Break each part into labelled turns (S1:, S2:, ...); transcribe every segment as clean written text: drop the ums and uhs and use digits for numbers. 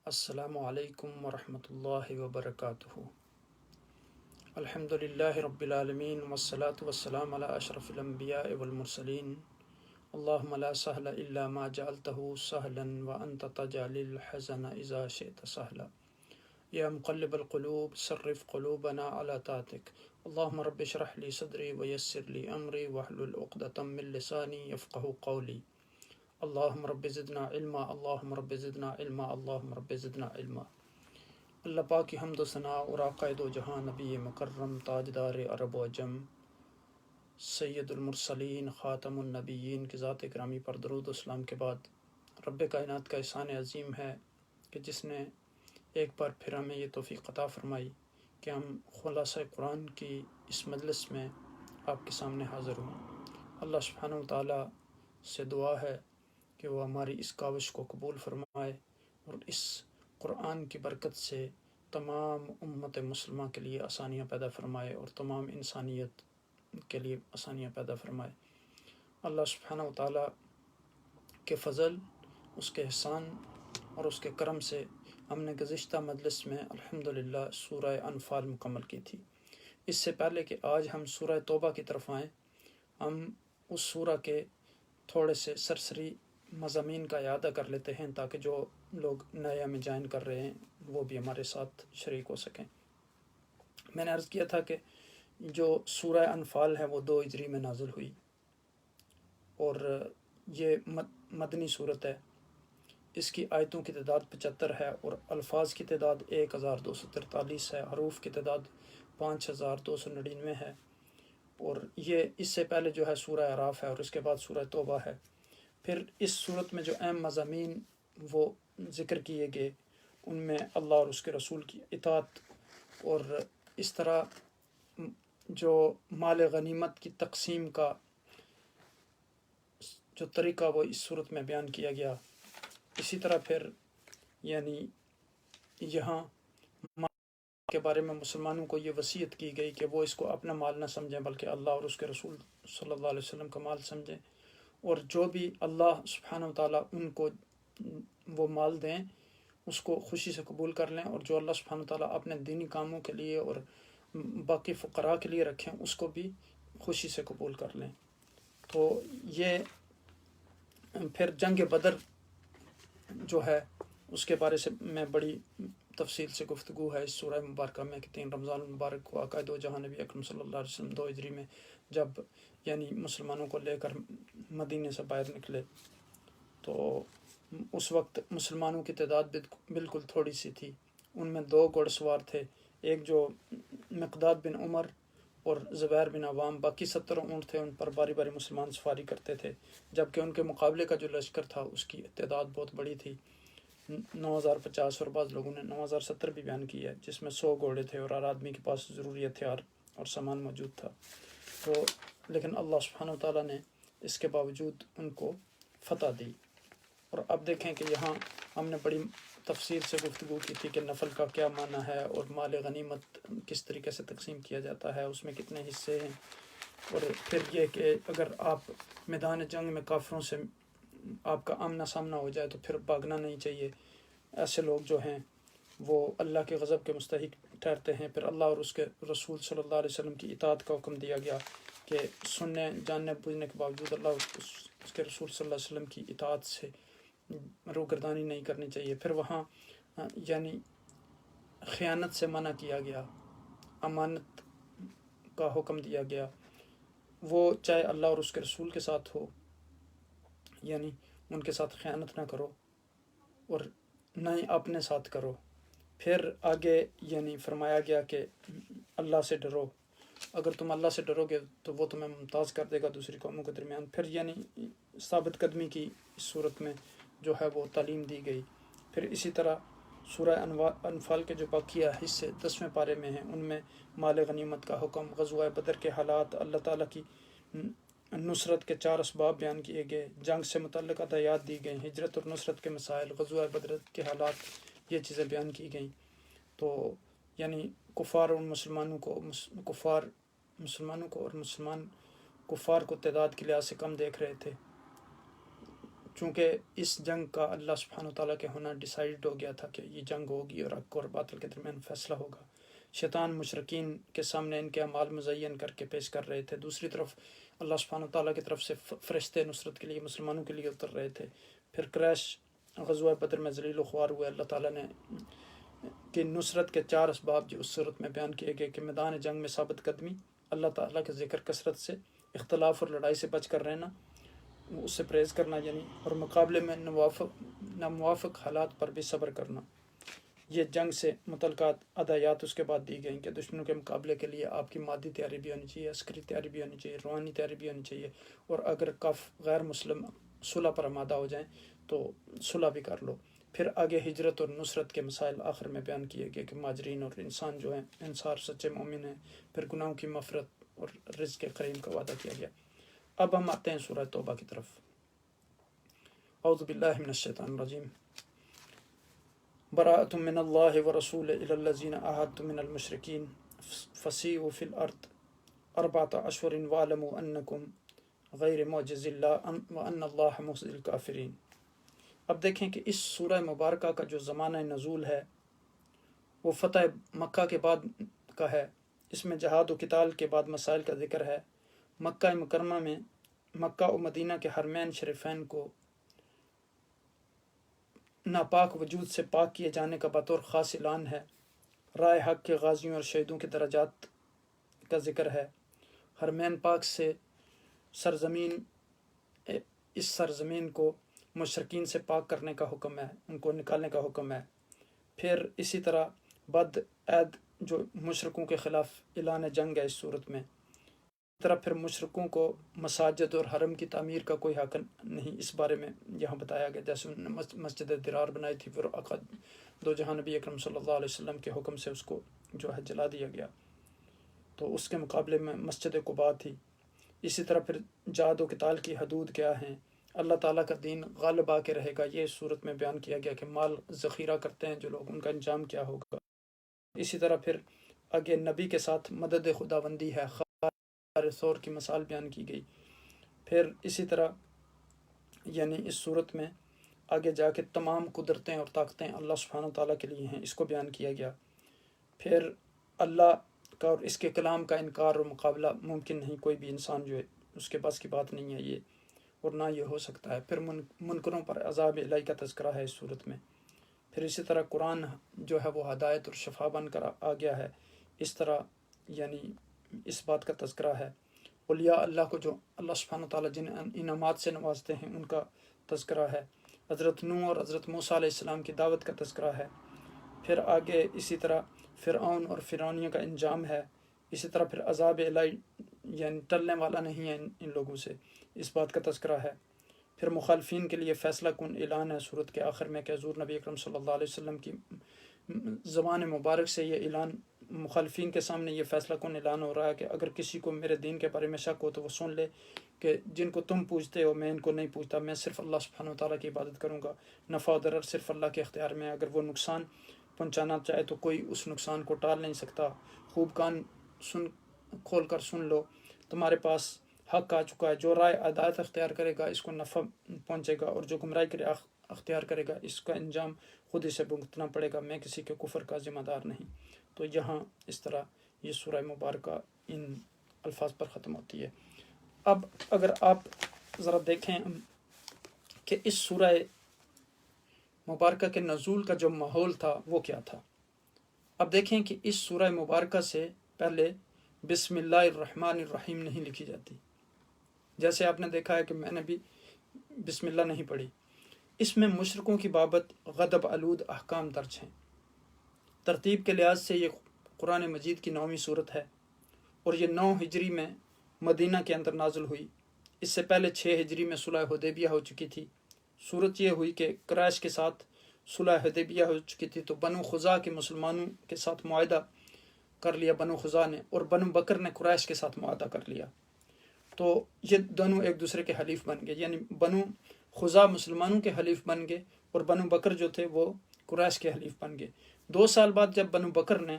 S1: السلام علیکم ورحمۃ اللہ وبرکاتہ۔ الحمدللہ رب العالمین والصلاة والسلام علی اشرف الانبیاء والمرسلین۔ اللہم لا سہل الا ما جعلتہ سہلا وانت تجعل الحزن اذا شئت سہلا۔ یا مقلب القلوب صرف قلوبنا علی طاعتک۔ اللہم رب اشرح لی صدری ویسر لی امری واحلل عقدۃ من لسانی یفقہوا قولی۔ اللہم رب زدنا علما، اللہم رب زدنا علما، اللہم رب زدنا علما۔ اللہ پاک کی حمد و ثنا اور آقا دو جہاں نبی مکرم تاجدار عرب و عجم سید المرسلین خاتم النبیین کی ذات گرامی پر درود و سلام کے بعد، رب کائنات کا احسان عظیم ہے کہ جس نے ایک بار پھر ہمیں یہ توفیق عطا فرمائی کہ ہم خلاصہ قرآن کی اس مجلس میں آپ کے سامنے حاضر ہوں۔ اللہ سبحانہ و تعالیٰ سے دعا ہے کہ وہ ہماری اس کاوش کو قبول فرمائے اور اس قرآن کی برکت سے تمام امت مسلمہ کے لیے آسانیاں پیدا فرمائے اور تمام انسانیت کے لیے آسانیاں پیدا فرمائے۔ اللہ سبحانہ و تعالیٰ کے فضل، اس کے احسان اور اس کے کرم سے ہم نے گزشتہ مجلس میں الحمدللہ سورہ انفال مکمل کی تھی۔ اس سے پہلے کہ آج ہم سورہ توبہ کی طرف آئیں، ہم اس سورہ کے تھوڑے سے سرسری مضامین کا اعادہ کر لیتے ہیں تاکہ جو لوگ نئے ہمیں جوائن کر رہے ہیں وہ بھی ہمارے ساتھ شریک ہو سکیں۔ میں نے عرض کیا تھا کہ جو سورہ انفال ہے وہ 2 ہجری میں نازل ہوئی اور یہ مدنی صورت ہے۔ اس کی آیتوں کی تعداد 75 ہے اور الفاظ کی تعداد 1243 ہے، حروف کی تعداد 5299 ہے، اور یہ اس سے پہلے جو ہے سورہ اعراف ہے اور اس کے بعد سورہ توبہ ہے۔ پھر اس صورت میں جو اہم مضامین وہ ذکر کیے گئے ان میں اللہ اور اس کے رسول کی اطاعت اور اس طرح جو مال غنیمت کی تقسیم کا جو طریقہ وہ اس صورت میں بیان کیا گیا۔ اسی طرح پھر یعنی یہاں مال کے بارے میں مسلمانوں کو یہ وصیت کی گئی کہ وہ اس کو اپنا مال نہ سمجھیں بلکہ اللہ اور اس کے رسول صلی اللہ علیہ وسلم کا مال سمجھیں، اور جو بھی اللہ سبحانہ و تعالیٰ ان کو وہ مال دیں اس کو خوشی سے قبول کر لیں، اور جو اللہ سبحانہ و تعالیٰ اپنے دینی کاموں کے لیے اور باقی فقراء کے لیے رکھیں اس کو بھی خوشی سے قبول کر لیں۔ تو یہ پھر جنگ بدر جو ہے اس کے بارے سے میں بڑی تفصیل سے گفتگو ہے اس سورہ مبارکہ میں کہ 3 رمضان المبارک کو آقا دو جہاں نبی اکرم صلی اللہ علیہ وسلم 2 ہجری میں جب یعنی مسلمانوں کو لے کر مدینے سے باہر نکلے تو اس وقت مسلمانوں کی تعداد بالکل تھوڑی سی تھی۔ ان میں 2 گھوڑ سوار تھے، ایک جو مقداد بن عمر اور زبیر بن عوام، باقی 70 اونٹ تھے، ان پر باری باری مسلمان سواری کرتے تھے، جبکہ ان کے مقابلے کا جو لشکر تھا اس کی تعداد بہت بڑی تھی، 9050، اور بعض لوگوں نے 9070 بھی بیان کی ہے، جس میں 100 گھوڑے تھے اور ہر آدمی کے پاس ضروری ہتھیار اور سامان موجود تھا۔ تو لیکن اللہ سبحانہ و تعالیٰ نے اس کے باوجود ان کو فتح دی۔ اور اب دیکھیں کہ یہاں ہم نے بڑی تفصیل سے گفتگو کی تھی کہ نفل کا کیا معنی ہے اور مال غنیمت کس طریقے سے تقسیم کیا جاتا ہے، اس میں کتنے حصے ہیں، اور پھر یہ کہ اگر آپ میدان جنگ میں کافروں سے آپ کا آمنا سامنا ہو جائے تو پھر بھاگنا نہیں چاہیے، ایسے لوگ جو ہیں وہ اللہ کے غضب کے مستحق ٹھہرتے ہیں۔ پھر اللہ اور اس کے رسول صلی اللہ علیہ وسلم کی اطاعت کا حکم دیا گیا کہ سننے جاننے بوجھنے کے باوجود اللہ اور اس کے رسول صلی اللہ علیہ وسلم کی اطاعت سے روگردانی نہیں کرنی چاہیے۔ پھر وہاں یعنی خیانت سے منع کیا گیا، امانت کا حکم دیا گیا، وہ چاہے اللہ اور اس کے رسول کے ساتھ ہو، یعنی ان کے ساتھ خیانت نہ کرو اور نہ ہی اپنے ساتھ کرو۔ پھر آگے یعنی فرمایا گیا کہ اللہ سے ڈرو، اگر تم اللہ سے ڈرو گے تو وہ تمہیں ممتاز کر دے گا دوسری قوموں کے درمیان۔ پھر یعنی ثابت قدمی کی اس صورت میں جو ہے وہ تعلیم دی گئی۔ پھر اسی طرح سورہ انفال کے جو باقیہ حصے 10ویں پارے میں ہیں ان میں مال غنیمت کا حکم، غزوہ بدر کے حالات، اللہ تعالیٰ کی نصرت کے 4 اسباب بیان کیے گئے، جنگ سے متعلق ہدایات دی گئیں، ہجرت اور نصرت کے مسائل، غزوہ بدر کے حالات، یہ چیزیں بیان کی گئیں۔ تو یعنی کفار اور مسلمانوں کو مسلمان کفار کو تعداد کے لحاظ سے کم دیکھ رہے تھے، چونکہ اس جنگ کا اللہ سبحانہ تعالیٰ کے ہونا ڈیسائیڈ ہو گیا تھا کہ یہ جنگ ہوگی اور حق اور باطل کے درمیان فیصلہ ہوگا۔ شیطان مشرکین کے سامنے ان کے اعمال مزین کر کے پیش کر رہے تھے، دوسری طرف اللہ سبحانہ تعالیٰ کی طرف سے فرشتے نصرت کے لیے مسلمانوں کے لیے اتر رہے تھے۔ پھر قریش غزوہ بدر میں ذلیل و خوار ہوئے۔ اللہ تعالیٰ نے کہ نصرت کے 4 اسباب جو اس صورت میں بیان کیے گئے کہ میدان جنگ میں ثابت قدمی، اللہ تعالیٰ کے ذکر کثرت سے، اختلاف اور لڑائی سے بچ کر رہنا، اس سے پرہیز کرنا یعنی، اور مقابلے میں ناموافق حالات پر بھی صبر کرنا۔ یہ جنگ سے متعلقات ہدایات اس کے بعد دی گئیں کہ دشمنوں کے مقابلے کے لیے آپ کی مادی تیاری بھی ہونی چاہیے، عسکری تیاری بھی ہونی چاہیے، روحانی تیاری بھی ہونی چاہیے، اور اگر غیر مسلم صلح پر آمادہ ہو جائیں تو صلح بھی کر لو۔ پھر آگے ہجرت اور نصرت کے مسائل آخر میں بیان کیے گئے کہ مہاجرین اور انسان جو ہیں انصار سچے مومن ہیں، پھر گناہوں کی مغفرت اور رزق کریم کا وعدہ کیا گیا۔ اب ہم آتے ہیں سورہ توبہ کی طرف۔ اعوذ باللہ من الشیطان الرجیم۔ براءۃ من اللہ ورسولہ الی الذین عاہدتم من المشرکین فسیحوا فی الارض 4 اشہر واعلموا انکم غیر معجز اللہ وان اللہ مخزی الکافرین۔ اب دیکھیں کہ اس سورہ مبارکہ کا جو زمانہ نزول ہے وہ فتح مکہ کے بعد کا ہے۔ اس میں جہاد و قتال کے بعد مسائل کا ذکر ہے۔ مکہ مکرمہ میں مکہ و مدینہ کے حرمین شریفین کو ناپاک وجود سے پاک کیے جانے کا بطور خاص اعلان ہے۔ رائے حق کے غازیوں اور شہیدوں کے درجات کا ذکر ہے۔ حرمین پاک سے اس سرزمین کو مشرکین سے پاک کرنے کا حکم ہے، ان کو نکالنے کا حکم ہے۔ پھر اسی طرح بد عید جو مشرکوں کے خلاف اعلان جنگ ہے اس صورت میں۔ اس طرح پھر مشرکوں کو مساجد اور حرم کی تعمیر کا کوئی حق نہیں، اس بارے میں یہاں بتایا گیا۔ جیسے انہوں نے مسجد درار بنائی تھی، پھر دو جہاں نبی اکرم صلی اللہ علیہ وسلم کے حکم سے اس کو جو ہے جلا دیا گیا، تو اس کے مقابلے میں مسجد قباء تھی۔ اسی طرح پھر جہاد و قتال کی حدود کیا ہیں، اللہ تعالیٰ کا دین غالب آ کے رہے گا، یہ اس صورت میں بیان کیا گیا کہ مال ذخیرہ کرتے ہیں جو لوگ، ان کا انجام کیا ہوگا۔ اسی طرح پھر آگے نبی کے ساتھ مدد خداوندی ہے، ثور کی مثال بیان کی گئی۔ پھر اسی طرح یعنی اس صورت میں آگے جا کے تمام قدرتیں اور طاقتیں اللہ سبحانہ تعالیٰ کے لیے ہیں، اس کو بیان کیا گیا۔ پھر اللہ کا اور اس کے کلام کا انکار اور مقابلہ ممکن نہیں، کوئی بھی انسان جو ہے اس کے بس کی بات نہیں ہے یہ، اور نہ یہ ہو سکتا ہے۔ پھر منکروں پر عذاب الہی کا تذکرہ ہے اس صورت میں۔ پھر اسی طرح قرآن جو ہے وہ ہدایت اور شفا بن کر آ گیا ہے، اس طرح یعنی اس بات کا تذکرہ ہے۔ اولیاء اللہ کو جو اللہ سبحانہ تعالیٰ جن انعامات سے نوازتے ہیں ان کا تذکرہ ہے۔ حضرت نوح اور حضرت موسیٰ علیہ السلام کی دعوت کا تذکرہ ہے۔ پھر آگے اسی طرح فرعون اور فرعونیوں کا انجام ہے۔ اسی طرح پھر عذاب الہی یعنی ٹلنے والا نہیں ہے ان لوگوں سے، اس بات کا تذکرہ ہے۔ پھر مخالفین کے لیے فیصلہ کن اعلان ہے سورت کے آخر میں کہ حضور نبی اکرم صلی اللہ علیہ وسلم کی زبان مبارک سے یہ اعلان، مخالفین کے سامنے یہ فیصلہ کن اعلان ہو رہا ہے کہ اگر کسی کو میرے دین کے بارے میں شک ہو تو وہ سن لے کہ جن کو تم پوجتے ہو میں ان کو نہیں پوجتا، میں صرف اللہ سبحانہ وتعالیٰ کی عبادت کروں گا، نفع و ضرر صرف اللہ کے اختیار میں ہے، اگر وہ نقصان پہنچانا چاہے تو کوئی اس نقصان کو ٹال نہیں سکتا۔ خوب کان کھول کر سن لو، تمہارے پاس حق آ چکا ہے، جو رائے ہدایت اختیار کرے گا اس کو نفع پہنچے گا، اور جو گمراہی کرے اختیار کرے گا اس کا انجام خود ہی سے بھگتنا پڑے گا، میں کسی کے کفر کا ذمہ دار نہیں۔ تو یہاں اس طرح یہ سورہ مبارکہ ان الفاظ پر ختم ہوتی ہے۔ اب اگر آپ ذرا دیکھیں کہ اس سورہ مبارکہ کے نزول کا جو ماحول تھا وہ کیا تھا، اب دیکھیں کہ اس سورہ مبارکہ سے پہلے بسم اللہ الرحمن الرحیم نہیں لکھی جاتی، جیسے آپ نے دیکھا ہے کہ میں نے بھی بسم اللہ نہیں پڑھی۔ اس میں مشرکوں کی بابت غضب آلود احکام درج ہیں۔ ترتیب کے لحاظ سے یہ قرآن مجید کی 9ویں صورت ہے، اور یہ 9 ہجری میں مدینہ کے اندر نازل ہوئی۔ اس سے پہلے 6 ہجری میں صلح حدیبیہ ہو چکی تھی۔ صورت یہ ہوئی کہ قریش کے ساتھ صلح حدیبیہ ہو چکی تھی، تو بنو خزاع کے مسلمانوں کے ساتھ معاہدہ کر لیا بنو خزاع نے، اور بنو بکر نے قریش کے ساتھ معاہدہ کر لیا، تو یہ دونوں ایک دوسرے کے حلیف بن گئے، یعنی بنو خزاع مسلمانوں کے حلیف بن گئے اور بنو بکر جو تھے وہ قریش کے حلیف بن گئے۔ 2 سال بعد جب بنو بکر نے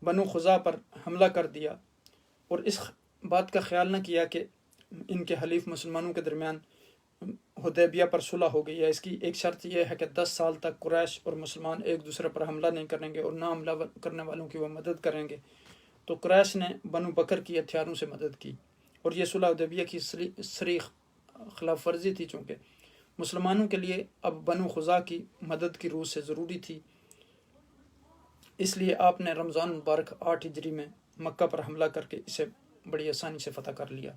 S1: بنو خزاع پر حملہ کر دیا اور اس بات کا خیال نہ کیا کہ ان کے حلیف مسلمانوں کے درمیان حدیبیہ پر صلح ہو گئی ہے، اس کی ایک شرط یہ ہے کہ 10 سال تک قریش اور مسلمان ایک دوسرے پر حملہ نہیں کریں گے اور نہ حملہ کرنے والوں کی وہ مدد کریں گے۔ تو قریش نے بنو بکر کی ہتھیاروں سے مدد کی، اور یہ صلح حدیبیہ کی صریح خلاف ورزی تھی، چونکہ مسلمانوں کے لیے اب بنو خزاع کی مدد کی روح سے ضروری تھی۔ اس لیے آپ نے رمضان مبارک 8 ہجری میں مکہ پر حملہ کر کے اسے بڑی آسانی سے فتح کر لیا۔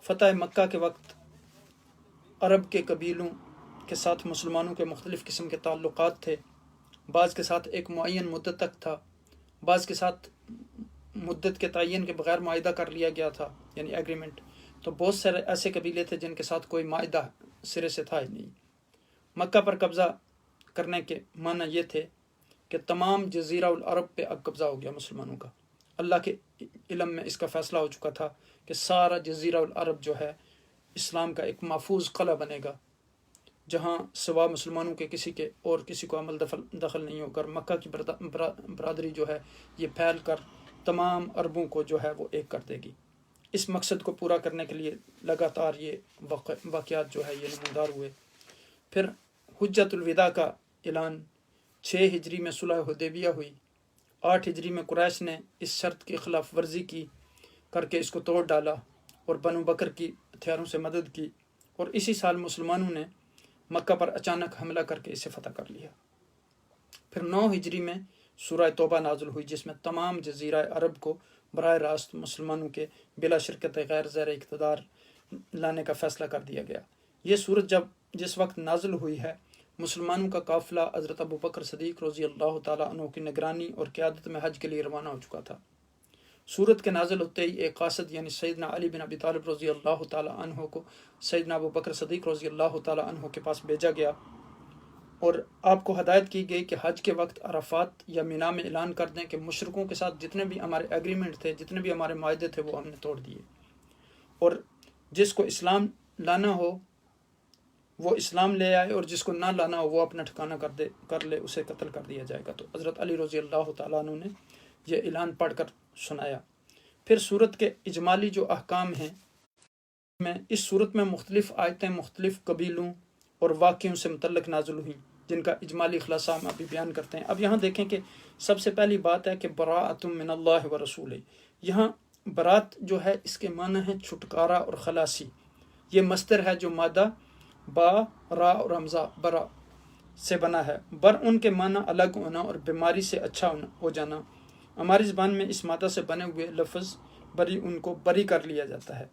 S1: فتح مکہ کے وقت عرب کے قبیلوں کے ساتھ مسلمانوں کے مختلف قسم کے تعلقات تھے، بعض کے ساتھ ایک معین مدت تک تھا، بعض کے ساتھ مدت کے تعین کے بغیر معاہدہ کر لیا گیا تھا، یعنی ایگریمنٹ۔ تو بہت سارے ایسے قبیلے تھے جن کے ساتھ کوئی معاہدہ سرے سے تھا ہی نہیں۔ مکہ پر قبضہ کرنے کے معنی یہ تھے کہ تمام جزیرہ العرب پہ اب قبضہ ہو گیا مسلمانوں کا۔ اللہ کے علم میں اس کا فیصلہ ہو چکا تھا کہ سارا جزیرہ العرب جو ہے اسلام کا ایک محفوظ قلعہ بنے گا، جہاں سوا مسلمانوں کے کسی کو عمل دخل نہیں ہوگا، اور مکہ کی برادری جو ہے یہ پھیل کر تمام عربوں کو جو ہے وہ ایک کر دے گی۔ اس مقصد کو پورا کرنے کے لیے لگاتار یہ واقعات جو ہے یہ نمودار ہوئے۔ پھر حجت الوداع کا اعلان 6 ہجری میں صلح حدیبیہ ہوئی۔ 8 ہجری میں قریش نے اس شرط کی خلاف ورزی کی کر کے اس کو توڑ ڈالا اور بنو بکر کی ہتھیاروں سے مدد کی، اور اسی سال مسلمانوں نے مکہ پر اچانک حملہ کر کے اسے فتح کر لیا۔ پھر 9 ہجری میں سورہ توبہ نازل ہوئی، جس میں تمام جزیرہ عرب کو براہ راست مسلمانوں کے بلا شرکت غیر زیر اقتدار لانے کا فیصلہ کر دیا گیا۔ یہ صورت جس وقت نازل ہوئی ہے، مسلمانوں کا قافلہ حضرت ابو بکر صدیق رضی اللہ تعالیٰ عنہ کی نگرانی اور قیادت میں حج کے لیے روانہ ہو چکا تھا۔ صورت کے نازل ہوتے ہی ایک قاصد یعنی سیدنا علی بن ابی طالب رضی اللہ تعالیٰ عنہ کو سیدنا ابو بکر صدیق رضی اللہ تعالیٰ عنہ کے پاس بھیجا گیا، اور آپ کو ہدایت کی گئی کہ حج کے وقت عرفات یا مینا میں اعلان کر دیں کہ مشرکوں کے ساتھ جتنے بھی ہمارے ایگریمنٹ تھے، جتنے بھی ہمارے معاہدے تھے، وہ ہم نے توڑ دیے، اور جس کو اسلام لانا ہو وہ اسلام لے آئے، اور جس کو نہ لانا ہو وہ اپنا ٹھکانہ کر لے، اسے قتل کر دیا جائے گا۔ تو حضرت علی رضی اللہ تعالیٰ عنہ نے یہ اعلان پڑھ کر سنایا۔ پھر صورت کے اجمالی جو احکام ہیں، اس صورت میں مختلف آیتیں مختلف قبیلوں اور واقعوں سے متعلق نازل ہوئیں، جن کا اجمالی خلاصہ ہم ابھی بیان کرتے ہیں۔ اب یہاں دیکھیں کہ سب سے پہلی بات ہے کہ براءۃ من اللہ و رسولہ۔ یہاں برات جو ہے اس کے معنی ہے چھٹکارا اور خلاصی۔ یہ مصدر ہے جو مادہ با را اور حمزہ برا سے بنا ہے۔ بر ان کے معنی الگ ہونا اور بیماری سے اچھا ہو جانا۔ ہماری زبان میں اس مادہ سے بنے ہوئے لفظ بری ان کو بری کر لیا جاتا ہے،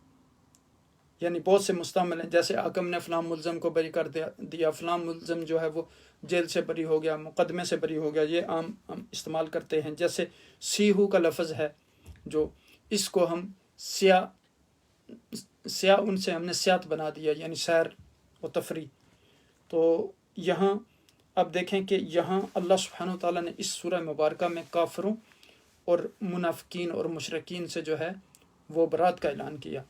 S1: یعنی بہت سے مستعمل ہیں، جیسے حاکم نے فلاں ملزم کو بری کر دیا، فلاں ملزم جو ہے وہ جیل سے بری ہو گیا، مقدمے سے بری ہو گیا، یہ عام ہم استعمال کرتے ہیں۔ جیسے سیہو کا لفظ ہے، جو اس کو ہم سیاہ ان سے ہم نے سیاحت بنا دیا، یعنی سیر و تفریح۔ تو یہاں اب دیکھیں کہ یہاں اللہ سبحانہ و تعالیٰ نے اس سورہ مبارکہ میں کافروں اور منافقین اور مشرکین سے جو ہے وہ برات کا اعلان کیا،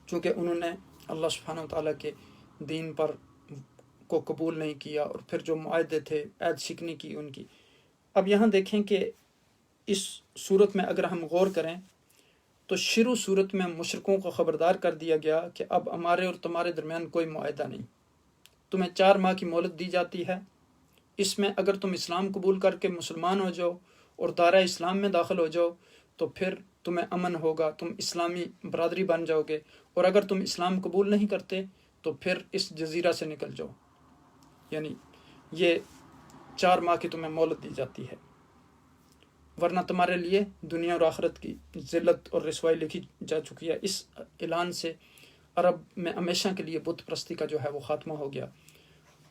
S1: چونکہ انہوں نے اللہ سبحانہ و تعالیٰ کے دین پر کو قبول نہیں کیا، اور پھر جو معاہدے تھے عہد شکنی کی ان کی۔ اب یہاں دیکھیں کہ اس صورت میں اگر ہم غور کریں تو شروع صورت میں مشرکوں کو خبردار کر دیا گیا کہ اب ہمارے اور تمہارے درمیان کوئی معاہدہ نہیں، تمہیں 4 ماہ کی مہلت دی جاتی ہے، اس میں اگر تم اسلام قبول کر کے مسلمان ہو جاؤ اور دائرہ اسلام میں داخل ہو جاؤ تو پھر تمہیں امن ہوگا، تم اسلامی برادری بن جاؤ گے، اور اگر تم اسلام قبول نہیں کرتے تو پھر اس جزیرہ سے نکل جاؤ، یعنی یہ 4 ماہ کی تمہیں مہلت دی جاتی ہے، ورنہ تمہارے لیے دنیا اور آخرت کی ذلت اور رسوائی لکھی جا چکی ہے۔ اس اعلان سے عرب میں ہمیشہ کے لیے بت پرستی کا جو ہے وہ خاتمہ ہو گیا۔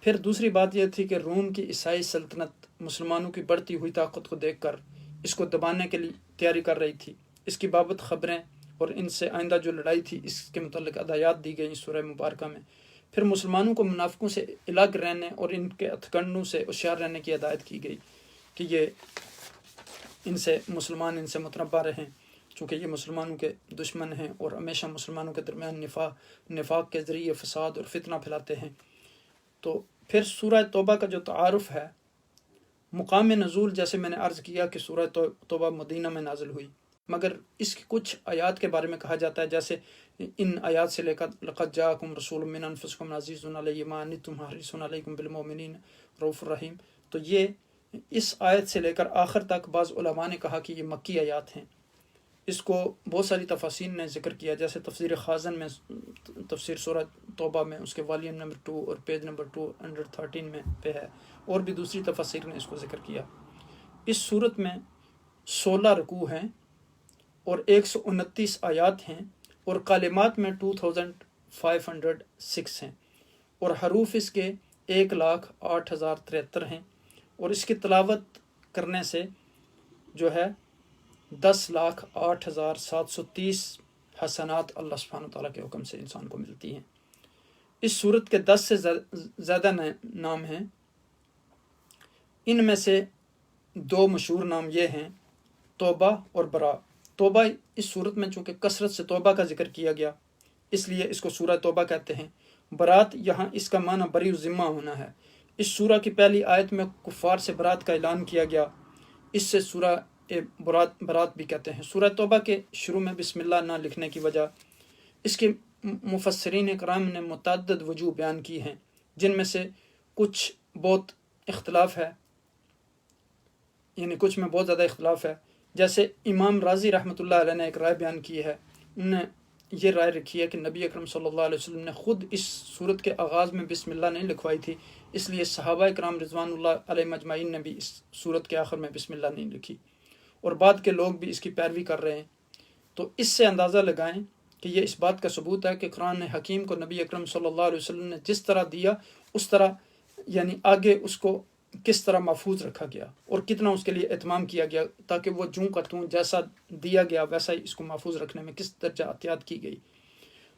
S1: پھر دوسری بات یہ تھی کہ روم کی عیسائی سلطنت مسلمانوں کی بڑھتی ہوئی طاقت کو دیکھ کر اس کو دبانے کے لیے تیاری کر رہی تھی۔ اس کی بابت خبریں اور ان سے آئندہ جو لڑائی تھی اس کے متعلق ہدایات دی گئیں سورہ مبارکہ میں۔ پھر مسلمانوں کو منافقوں سے الگ رہنے اور ان کے ہتھکنڈوں سے ہوشیار رہنے کی ہدایت کی گئی کہ یہ مسلمان ان سے متنبہ رہیں، چونکہ یہ مسلمانوں کے دشمن ہیں اور ہمیشہ مسلمانوں کے درمیان نفاق کے ذریعے فساد اور فتنہ پھیلاتے ہیں۔ تو پھر سورہ توبہ کا جو تعارف ہے، مقام نزول جیسے میں نے عرض کیا کہ سورہ توبہ مدینہ میں نازل ہوئی، مگر اس کی کچھ آیات کے بارے میں کہا جاتا ہے، جیسے ان آیات سے لے کر لقد جاءکم رسول من انفسکم عزیز علیہ ما عنتم حریص علیکم بالمؤمنین رؤوف الرحیم، تو یہ اس آیت سے لے کر آخر تک بعض علماء نے کہا کہ یہ مکی آیات ہیں۔ اس کو بہت ساری تفاسیر نے ذکر کیا، جیسے تفسیر خازن میں، تفسیر سورہ توبہ میں اس کے والیوم نمبر 2 اور پیج نمبر 213 میں پہ ہے، اور بھی دوسری تفاسیر نے اس کو ذکر کیا۔ اس صورت میں 16 رکوع ہیں اور 129 آیات ہیں، اور کلمات میں 2506 ہیں، اور حروف اس کے 1,08,073 ہیں، اور اس کی تلاوت کرنے سے جو ہے 10,08,730 حسنات اللہ سبحانہ وتعالیٰ کے حکم سے انسان کو ملتی ہیں۔ اس صورت کے 10 سے زیادہ نام ہیں، ان میں سے 2 مشہور نام یہ ہیں، توبہ اور برا۔ توبہ اس صورت میں چونکہ کثرت سے توبہ کا ذکر کیا گیا اس لیے اس کو سورہ توبہ کہتے ہیں۔ برات یہاں اس کا معنی بری الذمہ ہونا ہے۔ اس سورہ کی پہلی آیت میں کفار سے برات کا اعلان کیا گیا، اس سے سورہ برات بھی کہتے ہیں۔ سورہ توبہ کے شروع میں بسم اللہ نہ لکھنے کی وجہ، اس کے مفسرین کرام نے متعدد وجوہ بیان کی ہیں، جن میں سے کچھ بہت اختلاف ہے، یعنی کچھ میں بہت زیادہ اختلاف ہے۔ جیسے امام راضی رحمۃ اللہ علیہ نے ایک رائے بیان کی ہے، انہوں نے یہ رائے رکھی ہے کہ نبی اکرم صلی اللہ علیہ وسلم نے خود اس صورت کے آغاز میں بسم اللہ نہیں لکھوائی تھی، اس لیے صحابہ کرام رضوان اللہ علیہ مجمعین نے بھی اس صورت کے آخر میں بسم اللہ نہیں لکھی، اور بعد کے لوگ بھی اس کی پیروی کر رہے ہیں۔ تو اس سے اندازہ لگائیں کہ یہ اس بات کا ثبوت ہے کہ قرآن حکیم کو نبی اکرم صلی اللہ علیہ وسلم نے جس طرح دیا اس طرح، یعنی آگے اس کو کس طرح محفوظ رکھا گیا اور کتنا اس کے لیے اہتمام کیا گیا، تاکہ وہ جوں کا توں جیسا دیا گیا ویسا ہی اس کو محفوظ رکھنے میں کس درجہ احتیاط کی گئی۔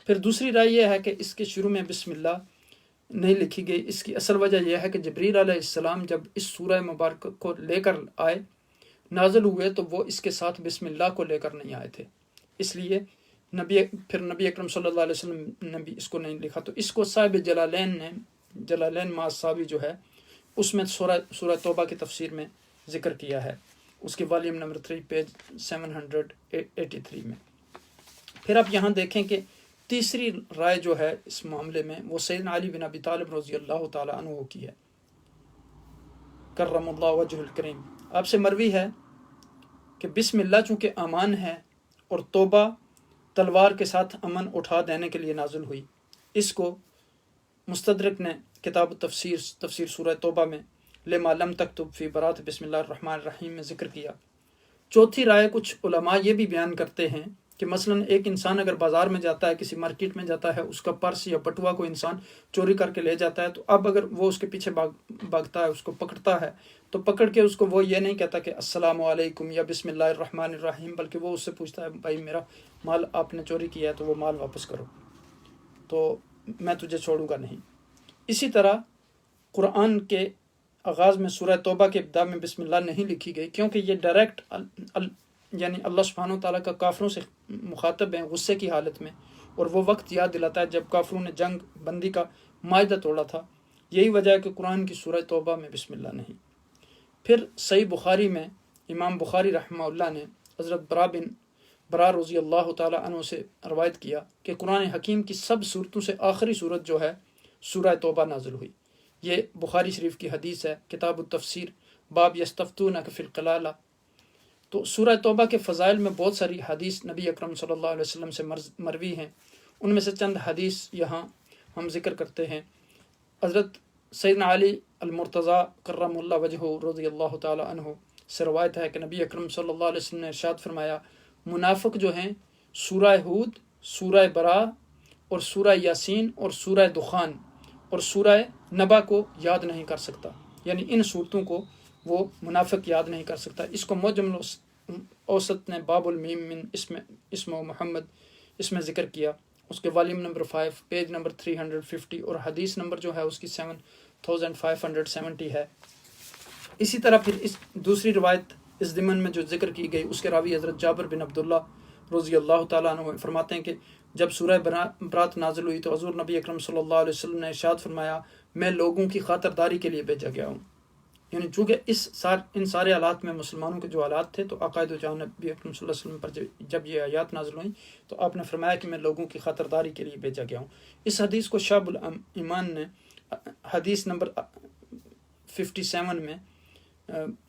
S1: پھر دوسری رائے یہ ہے کہ اس کے شروع میں بسم اللہ نہیں لکھی گئی، اس کی اصل وجہ یہ ہے کہ جبریل علیہ السلام جب اس سورہ مبارک کو لے کر آئے، نازل ہوئے، تو وہ اس کے ساتھ بسم اللہ کو لے کر نہیں آئے تھے، اس لیے پھر نبی اکرم صلی اللہ علیہ وسلم نے بھی اس کو نہیں لکھا۔ تو اس کو صاحب جلالین معصابی جو ہے اس میں سورہ توبہ کی تفسیر میں ذکر کیا ہے، اس کے والیوم نمبر 3 پیج 783 میں۔ پھر آپ یہاں دیکھیں کہ تیسری رائے جو ہے اس معاملے میں وہ سیدنا علی بن ابی طالب رضی اللہ تعالی عنہ کی ہے، کرم اللہ وجہ الکریم۔ آپ سے مروی ہے کہ بسم اللہ چونکہ امان ہے اور توبہ تلوار کے ساتھ امن اٹھا دینے کے لیے نازل ہوئی، اس کو مستدرک نے کتاب تفسیر سورہ توبہ میں لما لم تکتب فی برات بسم اللہ الرحمن الرحیم میں ذکر کیا۔ چوتھی رائے کچھ علماء یہ بھی بیان کرتے ہیں کہ مثلا ایک انسان اگر بازار میں جاتا ہے، کسی مارکیٹ میں جاتا ہے، اس کا پرس یا بٹوا کو انسان چوری کر کے لے جاتا ہے، تو اب اگر وہ اس کے پیچھے بھاگتا ہے، اس کو پکڑتا ہے، تو پکڑ کے اس کو وہ یہ نہیں کہتا کہ السلام علیکم یا بسم اللہ الرحمن الرحیم، بلکہ وہ اس سے پوچھتا ہے بھائی میرا مال آپ نے چوری کیا ہے تو وہ مال واپس کرو، تو میں تجھے چھوڑوں گا نہیں۔ اسی طرح قرآن کے آغاز میں سورہ توبہ کے ابتدا میں بسم اللہ نہیں لکھی گئی، کیونکہ یہ ڈائریکٹ یعنی اللہ سبحانہ وتعالیٰ کا کافروں سے مخاطب ہیں غصے کی حالت میں، اور وہ وقت یاد دلاتا ہے جب کافروں نے جنگ بندی کا معاہدہ توڑا تھا۔ یہی وجہ ہے کہ قرآن کی سورہ توبہ میں بسم اللہ نہیں۔ پھر صحیح بخاری میں امام بخاری رحمہ اللہ نے حضرت برا رضی اللہ تعالیٰ عنہ سے روایت کیا کہ قرآن حکیم کی سب صورتوں سے آخری صورت جو ہے سورہ توبہ نازل ہوئی۔ یہ بخاری شریف کی حدیث ہے، کتاب التفسیر باب یستفتونک فی القلالہ۔ تو سورہ توبہ کے فضائل میں بہت ساری حدیث نبی اکرم صلی اللہ علیہ وسلم سے مروی ہیں، ان میں سے چند حدیث یہاں ہم ذکر کرتے ہیں۔ حضرت سیدنا علی المرتضیٰ کرم اللہ وجہہ رضی اللہ تعالی عنہ سے روایت ہے کہ نبی اکرم صلی اللہ علیہ وسلم نے ارشاد فرمایا، منافق جو ہیں سورہ ہود، سورہ برا اور سورہ یاسین اور سورہ دخان اور سورہ نبا کو یاد نہیں کر سکتا، یعنی ان صورتوں کو وہ منافق یاد نہیں کر سکتا۔ اس کو معجم اوسط نے باب المیم من اسم محمد اس میں ذکر کیا، اس کے والیوم نمبر 5 پیج نمبر 350، اور حدیث نمبر جو ہے اس کی 7570 ہے۔ اسی طرح پھر اس دوسری روایت اس ضمن میں جو ذکر کی گئی، اس کے راوی حضرت جابر بن عبداللہ رضی اللہ تعالیٰ عنہ فرماتے ہیں کہ جب سورہ برات نازل ہوئی تو حضور نبی اکرم صلی اللہ علیہ وسلم نے ارشاد فرمایا، میں لوگوں کی خاطرداری کے لیے بھیجا گیا ہوں۔ یعنی چونکہ ان سارے حالات میں مسلمانوں کے جو حالات تھے، تو عقائد و جان نبی اکرم صلی اللہ علیہ وسلم پر جب یہ آیات نازل ہوئیں تو آپ نے فرمایا کہ میں لوگوں کی خاطرداری کے لیے بھیجا گیا ہوں۔ اس حدیث کو شعب الایمان نے حدیث نمبر 57 میں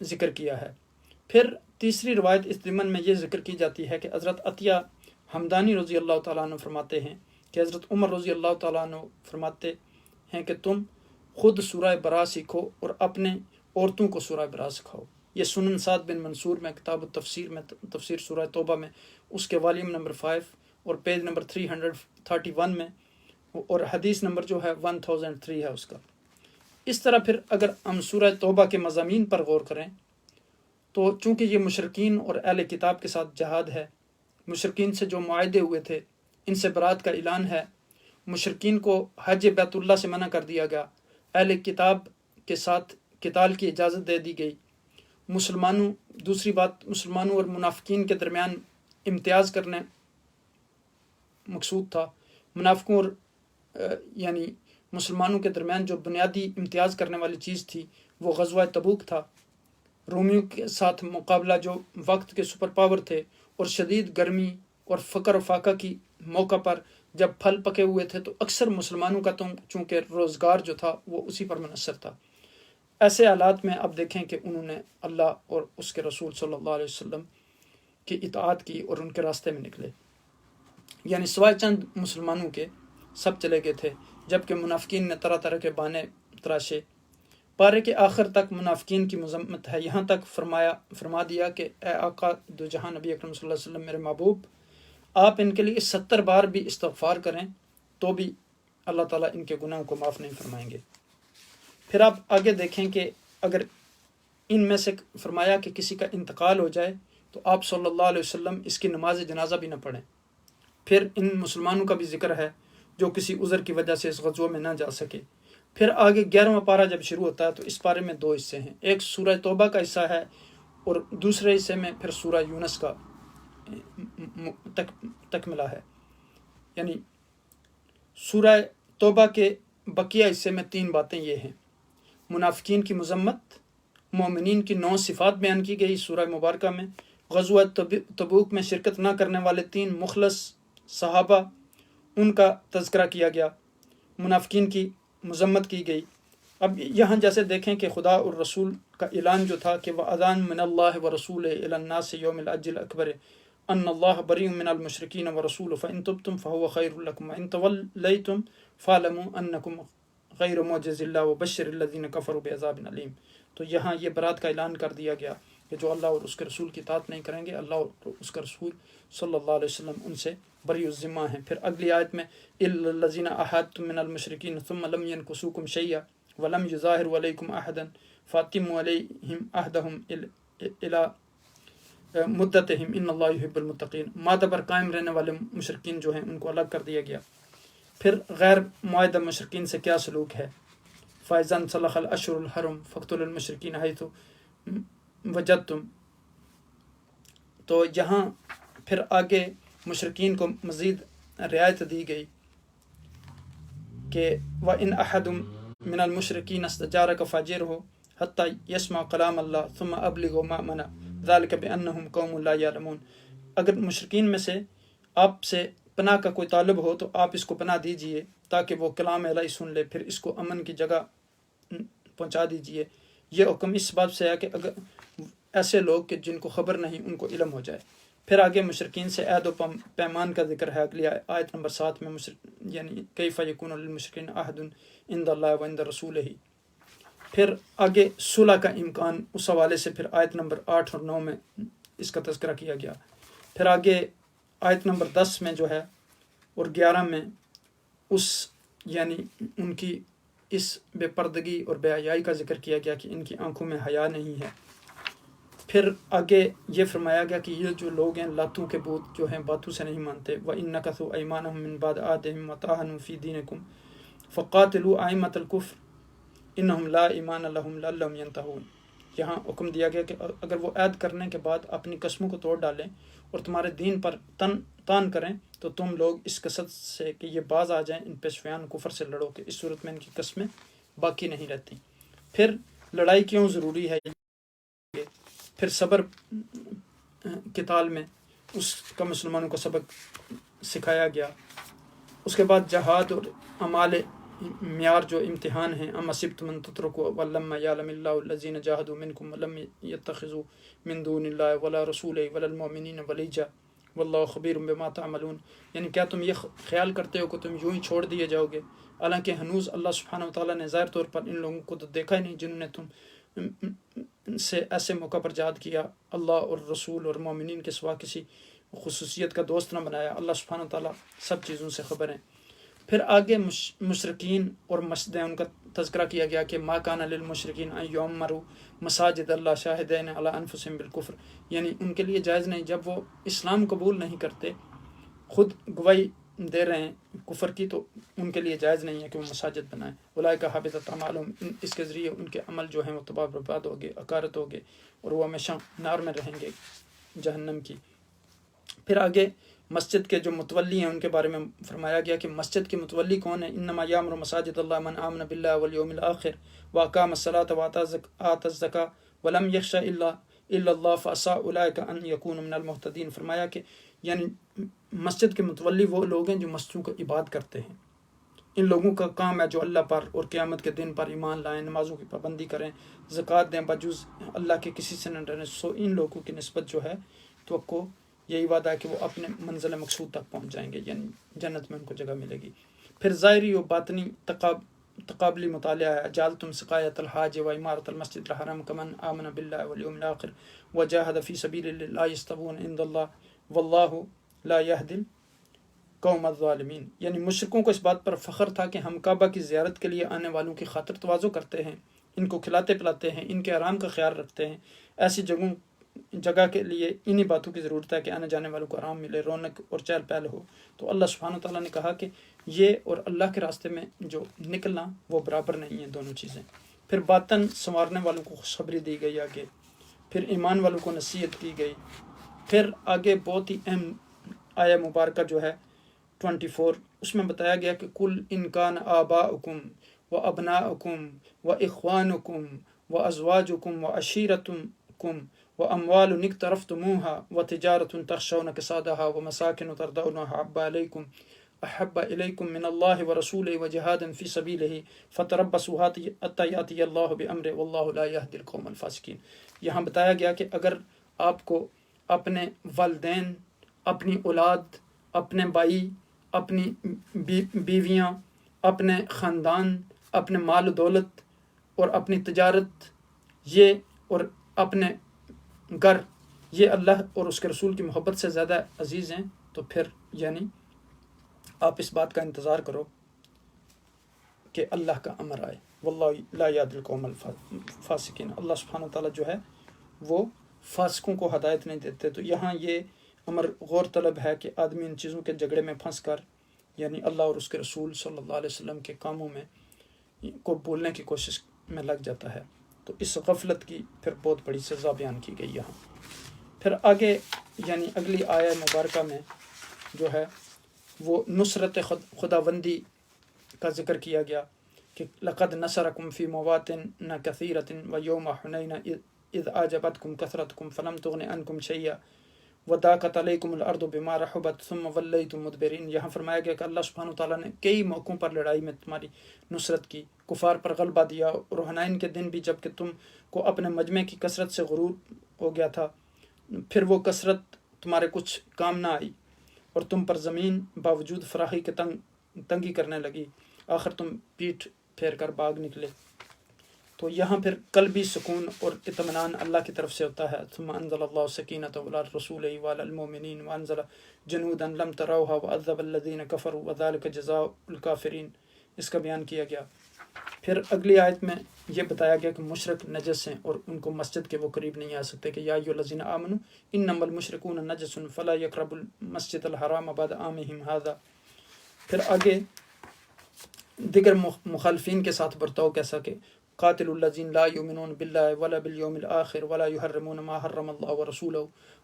S1: ذکر کیا ہے۔ پھر تیسری روایت اس ضمن میں یہ ذکر کی جاتی ہے کہ حضرت عطیہ ہمدانی رضی اللہ تعالیٰ عنہ فرماتے ہیں کہ حضرت عمر رضی اللہ تعالیٰ عنہ فرماتے ہیں کہ تم خود سورہ برا سیکھو اور اپنے عورتوں کو سورہ برا سکھاؤ۔ یہ سنن سعد بن منصور میں کتاب التفسیر میں تفسیر سورہ توبہ میں اس کے والیوم نمبر 5 اور پیج نمبر 331 میں، اور حدیث نمبر جو ہے 1003 ہے اس کا۔ اس طرح پھر اگر ہم سورہ توبہ کے مضامین پر غور کریں تو چونکہ یہ مشرکین اور اہل کتاب کے ساتھ جہاد ہے، مشرکین سے جو معاہدے ہوئے تھے ان سے برات کا اعلان ہے، مشرکین کو حج بیت اللہ سے منع کر دیا گیا، اہل کتاب کے ساتھ قتال کی اجازت دے دی گئی، دوسری بات مسلمانوں اور منافقین کے درمیان امتیاز کرنے مقصود تھا۔ منافقوں اور یعنی مسلمانوں کے درمیان جو بنیادی امتیاز کرنے والی چیز تھی وہ غزوہ تبوک تھا۔ رومیوں کے ساتھ مقابلہ جو وقت کے سپر پاور تھے، اور شدید گرمی اور فقر و فاقہ کی موقع پر جب پھل پکے ہوئے تھے تو اکثر مسلمانوں کا چونکہ روزگار جو تھا وہ اسی پر منحصر تھا۔ ایسے حالات میں اب دیکھیں کہ انہوں نے اللہ اور اس کے رسول صلی اللہ علیہ وسلم کی اطاعت کی اور ان کے راستے میں نکلے، یعنی سوائے چند مسلمانوں کے سب چلے گئے تھے، جبکہ منافقین نے طرح طرح کے بہانے تراشے۔ پارے کے آخر تک منافقین کی مذمت ہے، یہاں تک فرما دیا کہ اے آقا دو جہاں نبی اکرم صلی اللہ علیہ وسلم میرے محبوب، آپ ان کے لیے 70 بار بھی استغفار کریں تو بھی اللہ تعالیٰ ان کے گناہوں کو معاف نہیں فرمائیں گے۔ پھر آپ آگے دیکھیں کہ اگر ان میں سے فرمایا کہ کسی کا انتقال ہو جائے تو آپ صلی اللہ علیہ وسلم اس کی نماز جنازہ بھی نہ پڑھیں۔ پھر ان مسلمانوں کا بھی ذکر ہے جو کسی عذر کی وجہ سے اس غزوہ میں نہ جا سکے۔ پھر آگے 11واں پارہ جب شروع ہوتا ہے تو اس پارے میں 2 حصے ہیں، ایک سورہ توبہ کا حصہ ہے اور دوسرے حصے میں پھر سورہ یونس کا تکملہ ہے۔ یعنی سورہ توبہ کے بقیہ حصے میں 3 باتیں یہ ہیں: منافقین کی مذمت، مومنین کی 9 صفات بیان کی گئی سورہ مبارکہ میں، غزوہ تبوک میں شرکت نہ کرنے والے 3 مخلص صحابہ ان کا تذکرہ کیا گیا، منافقین کی مذمت کی گئی۔ اب یہاں جیسے دیکھیں کہ خدا اور رسول کا اعلان جو تھا کہ وَأَذَانٌ مِّنَ اللَّهِ وَرَسُولِهِ إِلَى النَّاسِ يَوْمِ الْحَجِّ الْأَكْبَرِ أَنَّ اللَّهَ بَرِيءٌ مِّنَ الْمُشْرِكِينَ وَرَسُولُهُ فَإِن تُبْتُمْ فَهُوَ خَيْرٌ لَكُمْ وَإِن تَوَلَّيْتُمْ فَاعْلَمُوا أَنَّكُمْ غَيْرُ مُعْجِزِ اللَّهِ وَبَشِّرِ الَّذِينَ كَفَرُوا بِعَذَابٍ أَلِيمٍ۔ تو یہاں یہ برات کا اعلان کر دیا گیا کہ جو اللہ اور اس کے رسول کی اطاعت نہیں کریں گے، اللہ اور اس کا رسول صلی اللہ علیہ وسلم ان سے بری الذمہ ہیں۔ پھر اگلی آیت میں إِلَّا الَّذِينَ عَاهَدتُّم مِّنَ الْمُشْرِكِينَ ثُمَّ لَمْ يَنكُثُوكُمْ شَيْئًا وَلَمْ يُظَاهِرُوا عَلَيْكُمْ أَحَدًا فَأَتِمُّوا عَلَيْهِمْ عَهْدَهُمْ إِلَى مُدَّتِهِمْ إِنَّ اللَّهَ يُحِبُّ الْمُتَّقِينَ۔ مادہ پر قائم رہنے والے مشرکین جو ہیں ان کو الگ کر دیا گیا۔ پھر غیر معاہدہ مشرکین سے کیا سلوک ہے؟ فَإِذَا انْسَلَخَ الْأَشْهُرُ الْحُرُمُ فَاقْتُلُوا الْمُشْرِكِينَ حَيْثُ وَجَدتُّمْ۔ تو یہاں پھر آگے مشرکین کو مزید رعایت دی گئی کہ وَإِنْ أَحَدٌ مِّنَ الْمُشْرِكِينَ اسْتَجَارَكَ فَأَجِرْهُ حَتَّى يَسْمَعَ كَلَامَ اللَّهِ ثُمَّ أَبْلِغْهُ مَأْمَنَهُ ذَلِكَ بِأَنَّهُمْ قَوْمٌ لَا يَعْلَمُونَ۔ اگر مشرکین میں سے آپ سے پناہ کا کوئی طالب ہو تو آپ اس کو پناہ دیجئے تاکہ وہ کلام الہی سن لے، پھر اس کو امن کی جگہ پہنچا دیجئے۔ یہ حکم اس بات سے ہے کہ اگر ایسے لوگ کہ جن کو خبر نہیں ان کو علم ہو جائے۔ پھر آگے مشرکین سے عہد و پیمان کا ذکر ہے، اگلی آیت نمبر 7 میں یعنی کیف یکون للمشرکین عہد عند اللہ وعند رسولہ۔ پھر آگے صلح کا امکان، اس حوالے سے پھر آیت نمبر 8 اور 9 میں اس کا تذکرہ کیا گیا۔ پھر آگے آیت نمبر 10 میں جو ہے اور 11 میں اس یعنی ان کی اس بے پردگی اور بے حیائی کا ذکر کیا گیا کہ ان کی آنکھوں میں حیا نہیں ہے۔ پھر آگے یہ فرمایا گیا کہ یہ جو لوگ ہیں لاتوں کے بت جو ہیں باتوں سے نہیں مانتے، وَإِن نَكَثُوا أَيْمَانَهُم مِّن بَعْدِ عَهْدِهِمْ وَطَعَنُوا فِي دِينِكُمْ فَقَاتِلُوا أَئِمَّةَ الْكُفْرِ إِنَّهُمْ لَا إِيمَانَ لَهُمْ لَعَلَّهُمْ يَنْتَهُونَ۔ یہاں حکم دیا گیا کہ اگر وہ عہد کرنے کے بعد اپنی قسموں کو توڑ ڈالیں اور تمہارے دین پر تان کریں تو تم لوگ اس قصد سے کہ یہ باز آ جائیں ان پیشویان کفر سے لڑو، کہ اس صورت میں ان کی قسمیں باقی نہیں رہتی۔ پھر لڑائی کیوں ضروری ہے، پھر صبر قتال میں اس کا مسلمانوں کو سبق سکھایا گیا. اس کے بعد جہاد اور اعمال معیار جو امتحان ہیں، ام حسبتم ان تترکوا ولما یعلم اللہ الذین جاہدوا منکم ولم یتخذوا من دون اللہ ولا رسولہ ولا المؤمنین ولیجا واللہ خبیر بما تعملون. یعنی کیا تم یہ خیال کرتے ہو کہ تم یوں ہی چھوڑ دیے جاؤ گے، حالانکہ ہنوز اللہ سبحانہ وتعالیٰ نے ظاہر طور پر ان لوگوں کو تو دیکھا ہی نہیں جنہوں نے تم سے ایسے موقع پر جہاد کیا، اللہ اور رسول اور مومنین کے سوا کسی خصوصیت کا دوست نہ بنایا. اللہ سبحانہ وتعالیٰ سب چیزوں سے خبر ہیں. پھر آگے مشرکین اور مسجدیں، ان کا تذکرہ کیا گیا کہ ما کان للمشرکین ان یعمروا مساجد اللہ شاہدین علی انفسہم بالکفر. یعنی ان کے لیے جائز نہیں، جب وہ اسلام قبول نہیں کرتے، خود گواہی دے رہے ہیں کفر کی، تو ان کے لیے جائز نہیں ہے کہ وہ مساجد بنائیں. اولئک حبطت اعمالہم، اس کے ذریعے ان کے عمل جو ہیں وہ تباہ برباد ہو گئے، اکارت ہو گئے، اور وہ ہمیشہ نار میں رہیں گے، جہنم کی. پھر آگے مسجد کے جو متولی ہیں ان کے بارے میں فرمایا گیا کہ مسجد کے متولی کون ہیں. انما یامر مساجد اللہ من آمن باللہ والیوم الآخر واقام الصلاۃ وآتى الزکاۃ ولم یخش الا اللہ فعسى اولئک ان یکونوا من المہتدین. فرمایا کہ یعنی مسجد کے متولی وہ لوگ ہیں جو مسجدوں کو عبادت کرتے ہیں. ان لوگوں کا کام ہے جو اللہ پر اور قیامت کے دن پر ایمان لائیں، نمازوں کی پابندی کریں، زکوٰۃ دیں، بجز اللہ کے کسی سے نہ ڈریں. سو ان لوگوں کی نسبت جو ہے توقع یہی وعدہ ہے کہ وہ اپنے منزل مقصود تک پہنچ جائیں گے، یعنی جنت میں ان کو جگہ ملے گی. پھر ظاہری و باطنی تقابلی مطالعہ ہے. جعلتم سقایۃ الحاج و عمارۃ المسجد الحرام کمن آمن باللہ والیوم الآخر وجاہد فی سبیل اللہ لا یستوون عند اللہ واللہ لا یہدی القوم الظالمین. یعنی مشرکوں کو اس بات پر فخر تھا کہ ہم کعبہ کی زیارت کے لیے آنے والوں کی خاطر تواضع کرتے ہیں، ان کو کھلاتے پلاتے ہیں، ان کے آرام کا خیال رکھتے ہیں. ایسی جگہ کے لیے انہی باتوں کی ضرورت ہے کہ آنے جانے والوں کو آرام ملے، رونق اور چہل پہل ہو. تو اللہ سبحانہ تعالیٰ نے کہا کہ یہ اور اللہ کے راستے میں جو نکلنا وہ برابر نہیں ہیں دونوں چیزیں. پھر باطن سنوارنے والوں کو خوشخبری دی گئی آگے. پھر ایمان والوں کو نصیحت کی گئی. پھر آگے بہت ہی اہم آیہ مبارکہ جو ہے 24، اس میں بتایا گیا کہ کل ان کان آباؤکم و ابناؤکم و اخوانکم و ازواجکم و عشیرتکم واموال اقترفتموها وتجارۃ تخشون کسادها ومساکن ترضونها احب الیکم من اللہ ورسولہ وجہاد فی سبیلہ فتربصوا حتی یأتی اللہ بامرہ واللہ لا یہدی القوم الفاسقین. یہاں بتایا گیا کہ اگر آپ کو اپنے والدین، اپنی اولاد، اپنے بھائی، اپنی بیویاں، اپنے خاندان، اپنے مال و دولت اور اپنی تجارت، یہ اور اپنے گھر، یہ اللہ اور اس کے رسول کی محبت سے زیادہ عزیز ہیں، تو پھر یعنی آپ اس بات کا انتظار کرو کہ اللہ کا امر آئے. واللہ لا یہدی القوم الفاسقین. اللہ سبحانہ وتعالیٰ جو ہے وہ فاسقوں کو ہدایت نہیں دیتے. تو یہاں یہ امر غور طلب ہے کہ آدمی ان چیزوں کے جھگڑے میں پھنس کر یعنی اللہ اور اس کے رسول صلی اللہ علیہ وسلم کے کاموں میں کو بولنے کی کوشش میں لگ جاتا ہے. تو اس غفلت کی پھر بہت بڑی سزا بیان کی گئی یہاں. پھر آگے یعنی اگلی آیہ مبارکہ میں جو ہے وہ نصرت خداوندی کا ذکر کیا گیا کہ لقد نصرکم فی مواطن کثیرۃ ویوم حنین اذ اعجبتکم کثرتکم فلم تغن عنکم شیئا وضاقت علیکم الارض بما رحبت ثم ولیتم مدبرین. یہاں فرمایا گیا کہ اللہ سبحانہ وتعالیٰ نے کئی موقعوں پر لڑائی میں تمہاری نصرت کی، کفار پر غلبہ دیا، اور حنین کے دن بھی جب کہ تم کو اپنے مجمع کی کثرت سے غرور ہو گیا تھا، پھر وہ کثرت تمہارے کچھ کام نہ آئی اور تم پر زمین باوجود فراخی کے تنگی کرنے لگی، آخر تم پیٹھ پھیر کر بھاگ نکلے. تو یہاں پھر قلبی سکون اور اطمینان اللہ کی طرف سے ہوتا ہے. ثم انزل اللہ سکینۃ علی رسولہ وعلی المؤمنین وانزل جنودا لم تروها وعذب الذین کفروا وذلک جزاء الکافرین. اس کا بیان کیا گیا. پھر اگلی آیت میں یہ بتایا گیا کہ مشرک نجس ہیں اور ان کو مسجد کے وہ قریب نہیں آ سکتے کہ یا ایھا الذین آمنوا انما المشرکون نجس فلا یقربوا المسجد الحرام بعد عامهم ھذا. پھر آگے دیگر مخالفین کے ساتھ برتاؤ کیسا کہ قاتل الذین لا یؤمنون باللہ ولا بالیوم الآخر ولا یحرمون ما حرم اللہ ورسولہ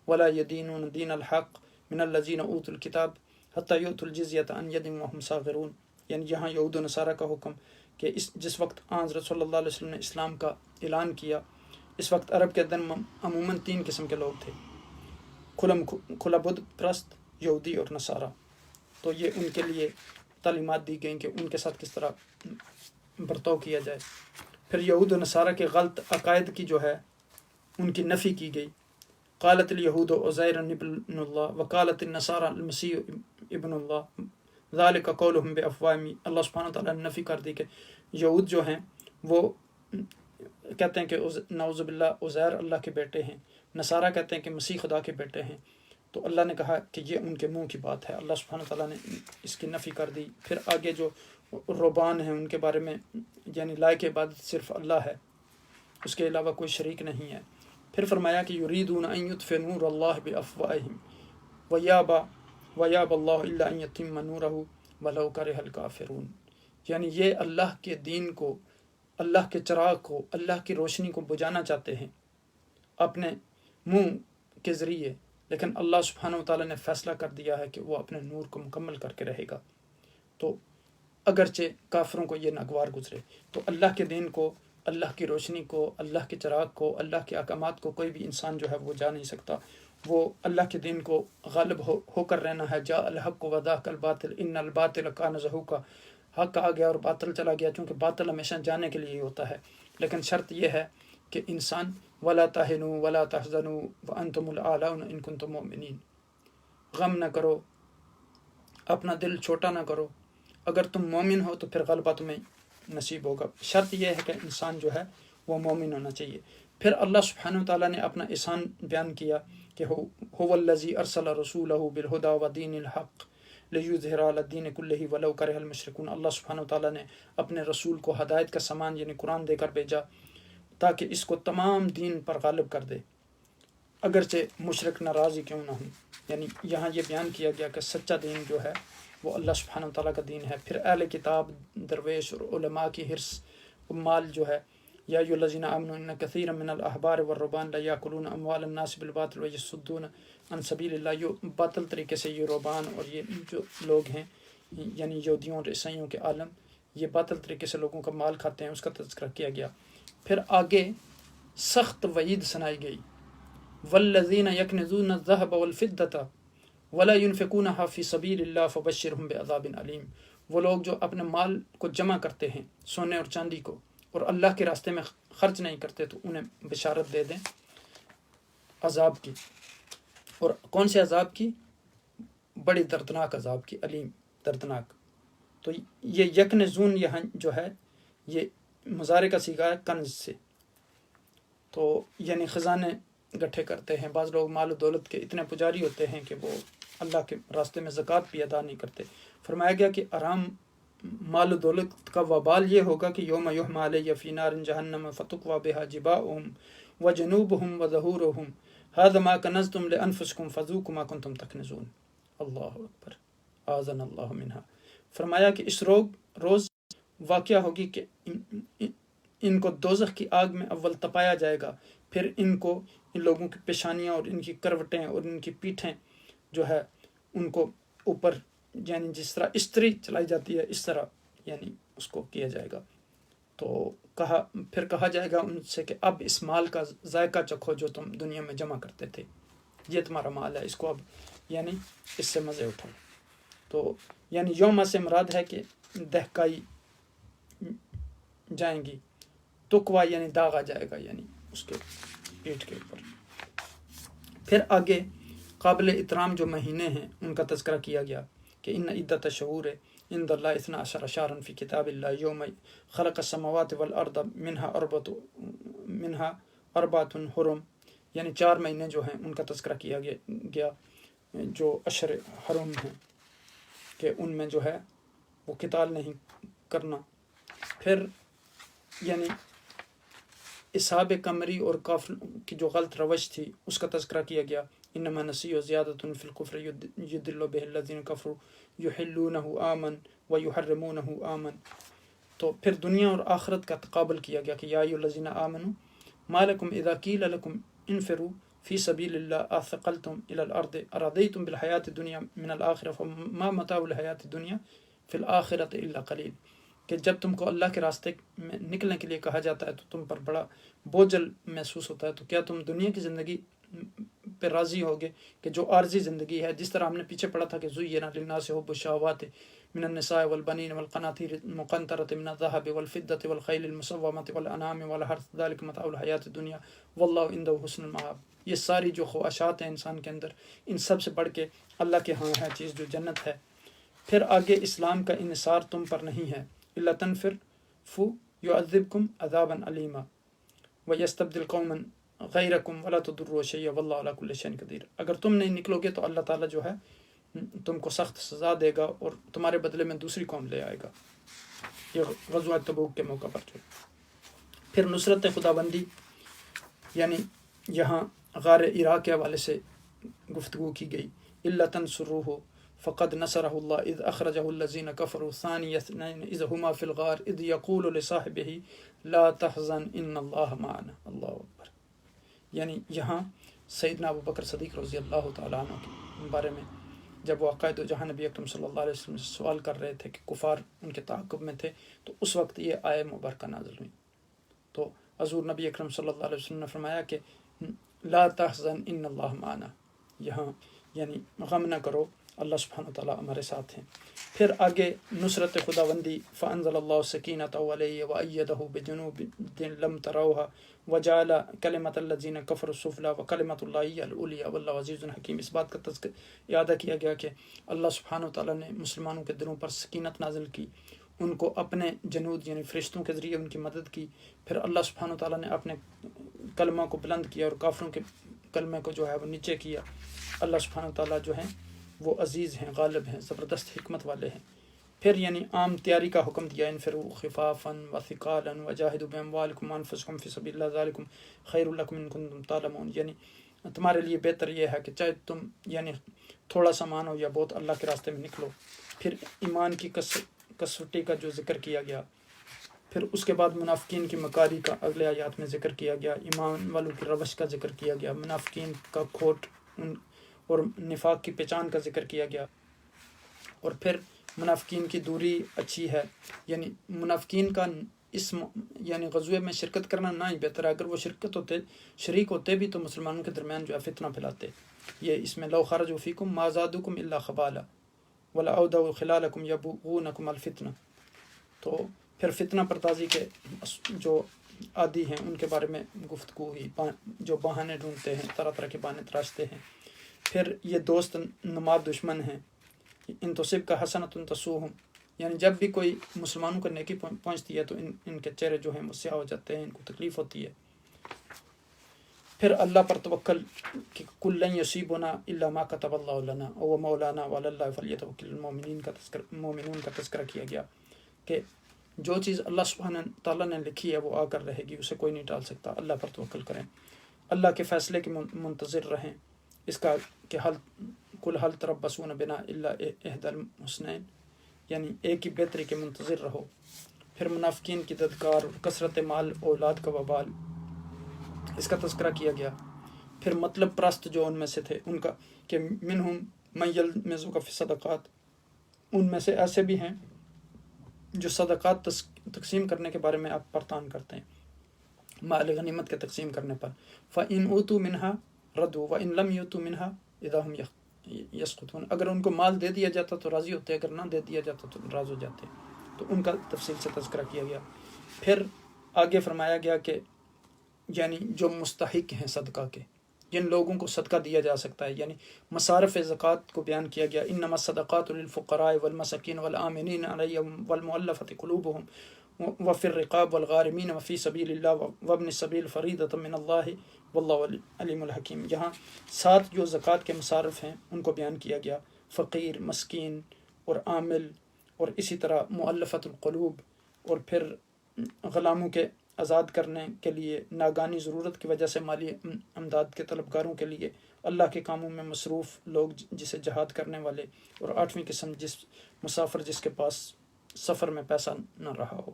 S1: ولا یدینون دین الحق من الذین اوتوا الکتاب حتی یؤتوا الجزیۃ عن ید وہم صاغرون. یعنی یہاں یہود و نصارہ کا حکم کہ جس وقت حضرت صلی اللہ علیہ وسلم نے اسلام کا اعلان کیا، اس وقت عرب کے اندر عموماً 3 قسم کے لوگ تھے، کھلا بت پرست، یہودی اور نصارہ۔ تو یہ ان کے لیے تعلیمات دی گئیں کہ ان کے ساتھ کس طرح برتاؤ کیا جائے۔ پھر یہود و نصارہ کے غلط عقائد کی جو ہے ان کی نفی کی گئی۔ قالت الیہود عزیر ابن اللہ وقالت النصارى المسیح ابن اللہ ذالک قولہم بافواہہم۔ اللہ سبحانہ وتعالیٰ نے نفی کر دی کہ یہود جو ہیں وہ کہتے ہیں کہ نعوذ باللہ عزیر اللہ کے بیٹے ہیں، نصارہ کہتے ہیں کہ مسیح خدا کے بیٹے ہیں۔ تو اللہ نے کہا کہ یہ ان کے منہ کی بات ہے، اللہ سبحانہ وتعالیٰ نے اس کی نفی کر دی۔ پھر آگے جو رہبان ہیں ان کے بارے میں یعنی لائق عبادت صرف اللہ ہے، اس کے علاوہ کوئی شریک نہیں ہے۔ پھر فرمایا کہ یریدون ان یطفئوا نور اللہ بافواہہم ویابى اللہ الا ان یتم نورہ ولو کرہ الکافرون۔ یعنی یہ اللہ کے دین کو، اللہ کے چراغ کو، اللہ کی روشنی کو بجھانا چاہتے ہیں اپنے منہ کے ذریعے، لیکن اللہ سبحانہ وتعالیٰ نے فیصلہ کر دیا ہے کہ وہ اپنے نور کو مکمل کر کے رہے گا، تو اگرچہ کافروں کو یہ ناگوار گزرے۔ تو اللہ کے دین کو، اللہ کی روشنی کو، اللہ کے چراغ کو، اللہ کے احکامات کو کوئی بھی انسان جو ہے وہ جا نہیں سکتا۔ وہ اللہ کے دین کو غالب ہو کر رہنا ہے۔ جاء الحق وذاق الباطل ان الباطل کان زہوقا۔ حق آ گیا اور باطل چلا گیا، چونکہ باطل ہمیشہ جانے کے لیے ہی ہوتا ہے، لیکن شرط یہ ہے کہ انسان ولا تہنوا ولا تحزنوا وانتم الاعلون ان کنتم مؤمنین، غم نہ کرو، اپنا دل چھوٹا نہ کرو، اگر تم مومن ہو تو پھر غلبہ تمہیں نصیب ہوگا۔ شرط یہ ہے کہ انسان جو ہے وہ مومن ہونا چاہیے۔ پھر اللہ سبحانہ وتعالیٰ نے اپنا احسان بیان کیا کہ هو الذی ارسل رسولہ بالہدی ودین الحق لیظہرہ علی الدین کلہ ولو کرہ المشرکون۔ اللہ سبحانہ وتعالیٰ نے اپنے رسول کو ہدایت کا سامان یعنی قرآن دے کر بھیجا تاکہ اس کو تمام دین پر غالب کر دے، اگرچہ مشرک ناراض ہی کیوں نہ ہوں۔ یعنی یہاں یہ بیان کیا گیا کہ سچا دین جو ہے وہ اللہ سبحانہ وتعالیٰ کا دین ہے۔ پھر اہل کتاب، درویش اور علماء کی حرص مال جو ہے، یا ایھا الذین آمنوا ان کثیرا من الاحبار والرہبان لیاکلون اموال الناس بالباطل ویصدون عن سبیل اللہ۔ یہ باطل طریقے سے یہ رہبان اور یہ جو لوگ ہیں یعنی یہودیوں اور عیسائیوں کے عالم، یہ باطل طریقے سے لوگوں کا مال کھاتے ہیں، اس کا تذکرہ کیا گیا۔ پھر آگے سخت وعید سنائی گئی، والذین یکنزون الذھب والفضة ولا ينفقونها في سبیل اللہ فبشرهم بعذاب علیم۔ وہ لوگ جو اپنے مال کو جمع کرتے ہیں، سونے اور چاندی کو، اور اللہ کے راستے میں خرچ نہیں کرتے، تو انہیں بشارت دے دیں عذاب کی۔ اور کون سے عذاب کی؟ بڑی دردناک عذاب کی، علیم، دردناک۔ تو یہ یکنزون یہاں جو ہے یہ مضارع کا صیغہ ہے کنز سے، تو یعنی خزانے گٹھے کرتے ہیں۔ بعض لوگ مال و دولت کے اتنے پجاری ہوتے ہیں کہ وہ اللہ کے راستے میں زکوٰۃ بھی ادا نہیں کرتے۔ فرمایا گیا کہ آرام مال و دولت کا وبال یہ ہوگا کہ یوم یحمى علیہ فی نار جہنم فتقوی بہا جباؤہم وجنوبہم وظہورہم ھذا ما کنزتم لانفسکم فذوقوا ما کنتم تکنزون۔ اللہ اکبر، اعاذنا اللہ منہا۔ فرمایا کہ اس روز واقعہ ہوگی کہ ان کو دوزخ کی آگ میں اول تپایا جائے گا، پھر ان کو، ان لوگوں کی پیشانیاں اور ان کی کروٹیں اور ان کی پیٹھیں جو ہے ان کو اوپر یعنی جس طرح استری چلائی جاتی ہے اس طرح یعنی اس کو کیا جائے گا۔ تو پھر کہا جائے گا ان سے کہ اب اس مال کا ذائقہ چکھو جو تم دنیا میں جمع کرتے تھے، یہ تمہارا مال ہے، اس کو اب یعنی اس سے مزے اٹھاؤ۔ تو یعنی یوم سے مراد ہے کہ دہکائی جائیں گی، تقوا یعنی داغا جائے گا یعنی اس کے پیٹ کے اوپر۔ پھر آگے قابل احترام جو مہینے ہیں ان کا تذکرہ کیا گیا کہ ان عدت الشہور عند اللہ 12 شہرا فی کتاب اللہ یوم خلق السماوات والارض منها اربعۃ حرم، یعنی 4 مہینے جو ہیں ان کا تذکرہ کیا گیا جو اشہر حرم ہیں کہ ان میں جو ہے وہ قتال نہیں کرنا۔ پھر یعنی اصحاب قمری اور کافر کی جو غلط روش تھی اس کا تذکرہ کیا گیا، انما نسیء زیادۃ فی الکفر یضل بہ الذین کفروا یحلونہ عاما ویحرمونہ عاما۔ تو پھر دنیا اور آخرت کا تقابل کیا گیا کہ یا ایھا الذین آمنوا ما لکم اذا قیل لکم انفروا فی سبیل اللہ اثقلتم الی الارض ارضیتم بالحیاۃ الدنیا من الآخرہ فما متاع الحیاۃ الدنیا فی الآخرۃ الا قلیل۔ کہ جب تم کو اللہ کے راستے میں نکلنے کے لیے کہا جاتا ہے تو تم پر بڑا بوجھل محسوس ہوتا ہے، تو کیا تم دنیا کی زندگی پہ راضی ہوگے کہ جو عارضی زندگی ہے، جس طرح ہم نے پیچھے پڑھا تھا کہ زُیِّنَ لِلنَّاسِ حُبُّ الشَّهَوَاتِ من النساء والبنين والقناطير المقنطرة من الذهب والفضة والخيل المسومة والأنعام والحرث ذلك متاع الحياة الدنيا والله عنده حسن المآب۔ یہ ساری جو خواہشات ہیں انسان کے اندر، ان سب سے بڑھ کے اللہ کے ہاں ہے چیز جو جنت ہے۔ پھر آگے اسلام کا انحصار تم پر نہیں ہے، الا تنفروا يعذبكم عذابا علیما ويستبدل قوما غیرکم ولا تضروا شیئا واللہ علی کل شیء قدیر۔ اگر تم نہیں نکلو گے تو اللہ تعالیٰ جو ہے تم کو سخت سزا دے گا اور تمہارے بدلے میں دوسری قوم لے آئے گا۔ یہ غزوہ تبوک کے موقع پر جو۔ پھر نصرت خداوندی، یعنی یہاں غار عراق کے حوالے سے گفتگو کی گئی۔ الا تنصروہ فقد نصرہ اللہ اذ اخرجہ الذین کفروا ثانی اثنین اذ ہما فی الغار اذ یقول لصاحبہ لا تحزن ان اللہ معنا۔ اللہ اکبر۔ یعنی یہاں سیدنا ابو بکر صدیق رضی اللہ تعالیٰ عنہ کے بارے میں جب وہ عقائد و جہاں نبی اکرم صلی اللہ علیہ وسلم سے سوال کر رہے تھے کہ کفار ان کے تعاقب میں تھے، تو اس وقت یہ آیہ مبارکہ نازل ہوئی۔ تو حضور نبی اکرم صلی اللہ علیہ وسلم نے فرمایا کہ لا تحزن ان اللہ معنا، یہاں یعنی غم نہ کرو، اللہ سبحانہ وتعالیٰ ہمارے ساتھ ہیں۔ پھر آگے نصرت خداوندی، فانزل اللہ سکینتہ علیہ وایدہ بجنود لم تروها وجعل کلمۃ الذین کفروا السفلی وکلمۃ اللہ العلیٰ واللہ عزیز حکیم۔ اس بات کا اعادہ کیا گیا کہ اللہ سبحانہ وتعالیٰ نے مسلمانوں کے دلوں پر سکینت نازل کی، ان کو اپنے جنود یعنی فرشتوں کے ذریعے ان کی مدد کی، پھر اللہ سبحانہ وتعالیٰ نے اپنے کلمہ کو بلند کیا اور کافروں کے کلمے کو جو ہے وہ نیچے کیا۔ اللہ سبحانہ وتعالیٰ جو ہیں وہ عزیز ہیں، غالب ہیں، زبردست حکمت والے ہیں۔ پھر یعنی عام تیاری کا حکم دیا، انفروا خفافا وثقالا وجاہدوا باموالکم وانفسکم فی سبیل اللہ ذالکم خیر لکم ان کنتم تعلمون۔ یعنی تمہارے لیے بہتر یہ ہے کہ چاہے تم یعنی تھوڑا سا مانو یا بہت، اللہ کے راستے میں نکلو۔ پھر ایمان کی کسوٹی کا جو ذکر کیا گیا، پھر اس کے بعد منافقین کی مکاری کا اگلے آیات میں ذکر کیا گیا، ایمان والوں کی روش کا ذکر کیا گیا، منافقین کا کھوٹ اور نفاق کی پہچان کا ذکر کیا گیا، اور پھر منافقین کی دوری اچھی ہے، یعنی منافقین کا اس یعنی غزوے میں شرکت کرنا نہ ہی بہتر ہے، اگر وہ شریک ہوتے بھی تو مسلمانوں کے درمیان جو ہے فتنہ پھیلاتے۔ یہ اس میں لو خرجوا فیکم ما زادوکم الا خبالا ولاودعوا خلالکم یبغونکم الفتنہ۔ تو پھر فتنہ پردازی کے جو عادی ہیں ان کے بارے میں گفتگو ہوئی، جو بہانے ڈھونڈتے ہیں، طرح طرح کے بہانے تراشتے ہیں۔ پھر یہ دوست نماد دشمن ہیں، ان تصب کا حسنۃ تسوہم، یعنی جب بھی کوئی مسلمانوں کو نیکی پہنچتی ہے تو ان کے چہرے جو ہیں وہ سیاہ ہو جاتے ہیں، ان کو تکلیف ہوتی ہے۔ پھر اللہ پر توکل کہ کل لن یصیبنا الا ما کتب اللہ لنا وهو مولانا وعلی اللہ فلیتوکل المؤمنون کا تذکرہ کیا گیا کہ جو چیز اللہ سبحانہ تعالیٰ نے لکھی ہے وہ آ کر رہے گی، اسے کوئی نہیں ٹال سکتا۔ اللہ پر توکل کریں، اللہ کے فیصلے کے منتظر رہیں، اس کا کہ کل حل تربصون بنا الا احدی الحسنین، یعنی ایک ہی بہتری کے منتظر رہو۔ پھر منافقین کی ددکار، کثرت مال اولاد کا وبال، اس کا تذکرہ کیا گیا۔ پھر مطلب پرست جو ان میں سے تھے ان کا کہ منہم من یلمزک فی الصدقات، ان میں سے ایسے بھی ہیں جو صدقات تقسیم کرنے کے بارے میں آپ پرتان کرتے ہیں، مال غنیمت کے تقسیم کرنے پر۔ فَإِنْ أُوتُوا مِنْهَا رَضُوا وَإِنْ لَمْ يُؤْتُوا مِنْهَا إِذَا هُمْ يَسْخَطُونَ۔ اگر ان کو مال دے دیا جاتا تو راضی ہوتے، اگر نہ دے دیا جاتا تو ناراض ہو جاتے، تو ان کا تفصیل سے تذکرہ کیا گیا۔ پھر آگے فرمایا گیا کہ یعنی جو مستحق ہیں صدقہ کے، جن لوگوں کو صدقہ دیا جا سکتا ہے، یعنی مصارف زکوٰۃ کو بیان کیا گیا۔ انما الصدقات للفقراء والمساکین والعاملین علیہم والمؤلفۃ قلوبهم وفی الرقاب والغارمین وفی سبیل اللہ وابن السبیل فریضۃ من اللہ واللہ علیم الحکیم۔ یہاں 7 جو زکوٰۃ کے مصارف ہیں ان کو بیان کیا گیا، فقیر، مسکین اور عامل، اور اسی طرح مؤلفۃ القلوب، اور پھر غلاموں کے آزاد کرنے کے لیے، ناگانی ضرورت کی وجہ سے مالی امداد کے طلبگاروں کے لیے، اللہ کے کاموں میں مصروف لوگ جسے جہاد کرنے والے، اور 8ویں قسم مسافر جس کے پاس سفر میں پیسہ نہ رہا ہو۔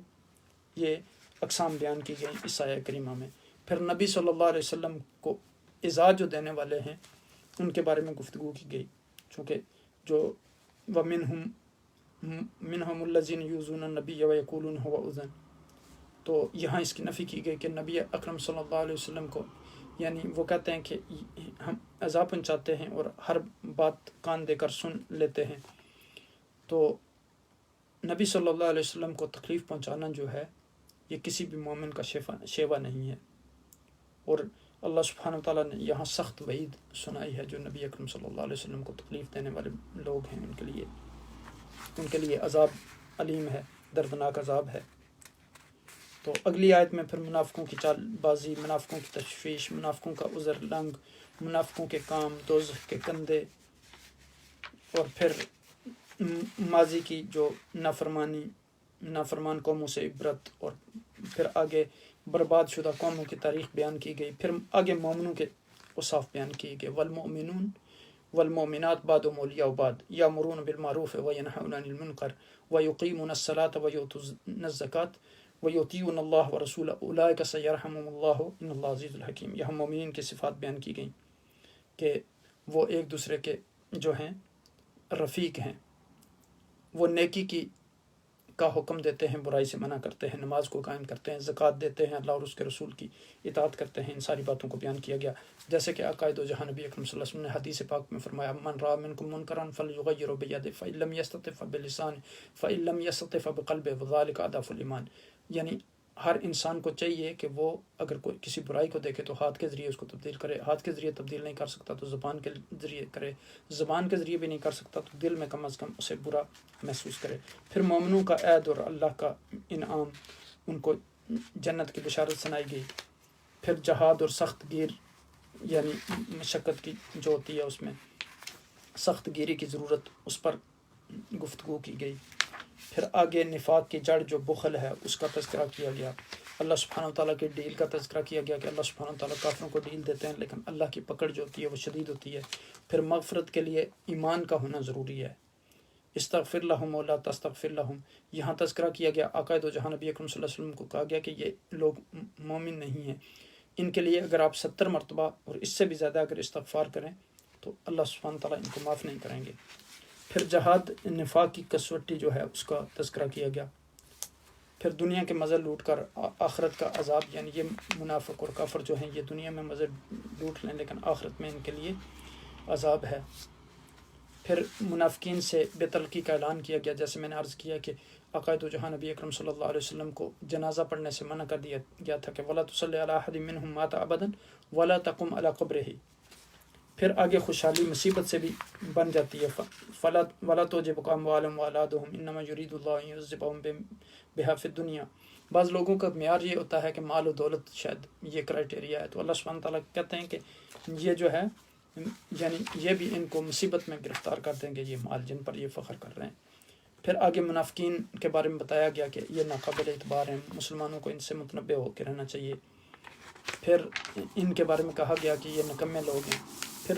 S1: یہ اقسام بیان کی گئی اس آیہ کریمہ میں۔ پھر نبی صلی اللہ علیہ وسلم کو اعزاز جو دینے والے ہیں ان کے بارے میں گفتگو کی گئی، چونکہ جو وَمِنْهُمْ منہم الذین یؤذون النبی ویقولون هو اذن، تو یہاں اس کی نفی کی گئی کہ نبی اکرم صلی اللہ علیہ وسلم کو یعنی وہ کہتے ہیں کہ ہم عذاب پہنچاتے ہیں اور ہر بات کان دے کر سن لیتے ہیں. تو نبی صلی اللہ علیہ وسلم کو تکلیف پہنچانا جو ہے یہ کسی بھی مومن کا شیوا نہیں ہے. اور اللہ سبحانہ وتعالیٰ نے یہاں سخت وعید سنائی ہے جو نبی اکرم صلی اللہ علیہ وسلم کو تکلیف دینے والے لوگ ہیں، ان کے لیے عذاب علیم ہے، دردناک عذاب ہے. تو اگلی آیت میں پھر منافقوں کی چال بازی، منافقوں کی تشویش، منافقوں کا عذر لنگ، منافقوں کے کام، دوزخ کے کندھے، اور پھر ماضی کی جو نافرمان قوموں سے عبرت، اور پھر آگے برباد شدہ قوموں کی تاریخ بیان کی گئی. پھر آگے مومنوں کے اوصاف بیان کیے گئے. والمؤمنون والمؤمنات بعضهم اولیاء بعض یامرون بالمعروف وینہون عن المنکر ویقیمون الصلاۃ ویؤتون الزکاۃ ویطیعون اللہ ورسولہ اولئک سیرحمهم اللہ ان اللہ عزیز الحکیم. یہاں مومنین کی صفات بیان کی گئیں کہ وہ ایک دوسرے کے جو ہیں رفیق ہیں، وہ نیکی کا حکم دیتے ہیں، برائی سے منع کرتے ہیں، نماز کو قائم کرتے ہیں، زکوٰۃ دیتے ہیں، اللہ اور اس کے رسول کی اطاعت کرتے ہیں. ان ساری باتوں کو بیان کیا گیا، جیسے کہ عقائد و جہاں نبی اکرم صلی اللہ علیہ وسلم نے حدیث پاک میں فرمایا من رأى منکم منکرا فلیغیرہ بیدہ فإن لم یستطع فبلسانہ فإن لم یستطع فبقلبہ وذلک اضعف الایمان. یعنی ہر انسان کو چاہیے کہ وہ اگر کوئی کسی برائی کو دیکھے تو ہاتھ کے ذریعے اس کو تبدیل کرے، ہاتھ کے ذریعے تبدیل نہیں کر سکتا تو زبان کے ذریعے کرے، زبان کے ذریعے بھی نہیں کر سکتا تو دل میں کم از کم اسے برا محسوس کرے. پھر مومنوں کا عید اور اللہ کا انعام، ان کو جنت کی بشارت سنائی گئی. پھر جہاد اور سخت گیر یعنی مشقت کی جو ہوتی ہے اس میں سخت گیری کی ضرورت، اس پر گفتگو کی گئی. پھر آگے نفاق کی جڑ جو بخل ہے اس کا تذکرہ کیا گیا. اللہ سبحانہ وتعالیٰ کی ڈیل کا تذکرہ کیا گیا کہ اللہ سبحانہ وتعالیٰ کافروں کو ڈیل دیتے ہیں لیکن اللہ کی پکڑ جو ہوتی ہے وہ شدید ہوتی ہے. پھر مغفرت کے لیے ایمان کا ہونا ضروری ہے. استغفر لہم ولا تستغفر لہم، یہاں تذکرہ کیا گیا. عقائد و جہاں نبی اکرم صلی اللہ علیہ وسلم کو کہا گیا کہ یہ لوگ مومن نہیں ہیں، ان کے لیے اگر آپ 70 مرتبہ اور اس سے بھی زیادہ اگر استغفار کریں تو اللہ سبحانہ تعالیٰ ان کو معاف نہیں کریں گے. پھر جہاد نفاق کی کسوٹی جو ہے اس کا تذکرہ کیا گیا. پھر دنیا کے مزے لوٹ کر آخرت کا عذاب، یعنی یہ منافق اور کافر جو ہیں یہ دنیا میں مزے لوٹ لیں لیکن آخرت میں ان کے لیے عذاب ہے. پھر منافقین سے بے تعلقی کا اعلان کیا گیا، جیسے میں نے عرض کیا کہ عقائد و جہاں نبی اکرم صلی اللہ علیہ وسلم کو جنازہ پڑھنے سے منع کر دیا گیا تھا کہ وَلَا تُصَلِّ عَلَىٰ أَحَدٍ مِّنْهُمْ مَاتَ أَبَدًا وَلَا تَقُمْ عَلَىٰ قَبْرِهِ. پھر آگے خوشحالی مصیبت سے بھی بن جاتی ہے. وَلَا تُعْجِبْكَ أَمْوَالُهُمْ وَأَوْلَادُهُمْ إِنَّمَا يُرِيدُ اللَّهُ أَن يُعَذِّبَهُم بِهَا فِي الدُّنْيَا. بعض لوگوں کا معیار یہ ہوتا ہے کہ مال و دولت شاید یہ کرائٹیریا ہے، تو اللہ سبحانہ تعالیٰ کہتے ہیں کہ یہ جو ہے یعنی یہ بھی ان کو مصیبت میں گرفتار کر دیں گے، یہ مال جن پر یہ فخر کر رہے ہیں. پھر آگے منافقین کے بارے میں بتایا گیا کہ یہ ناقابل اعتبار ہیں، مسلمانوں کو ان سے متنبع ہو کے رہنا چاہیے. پھر ان کے بارے میں کہا گیا کہ یہ نکمے لوگ ہیں. پھر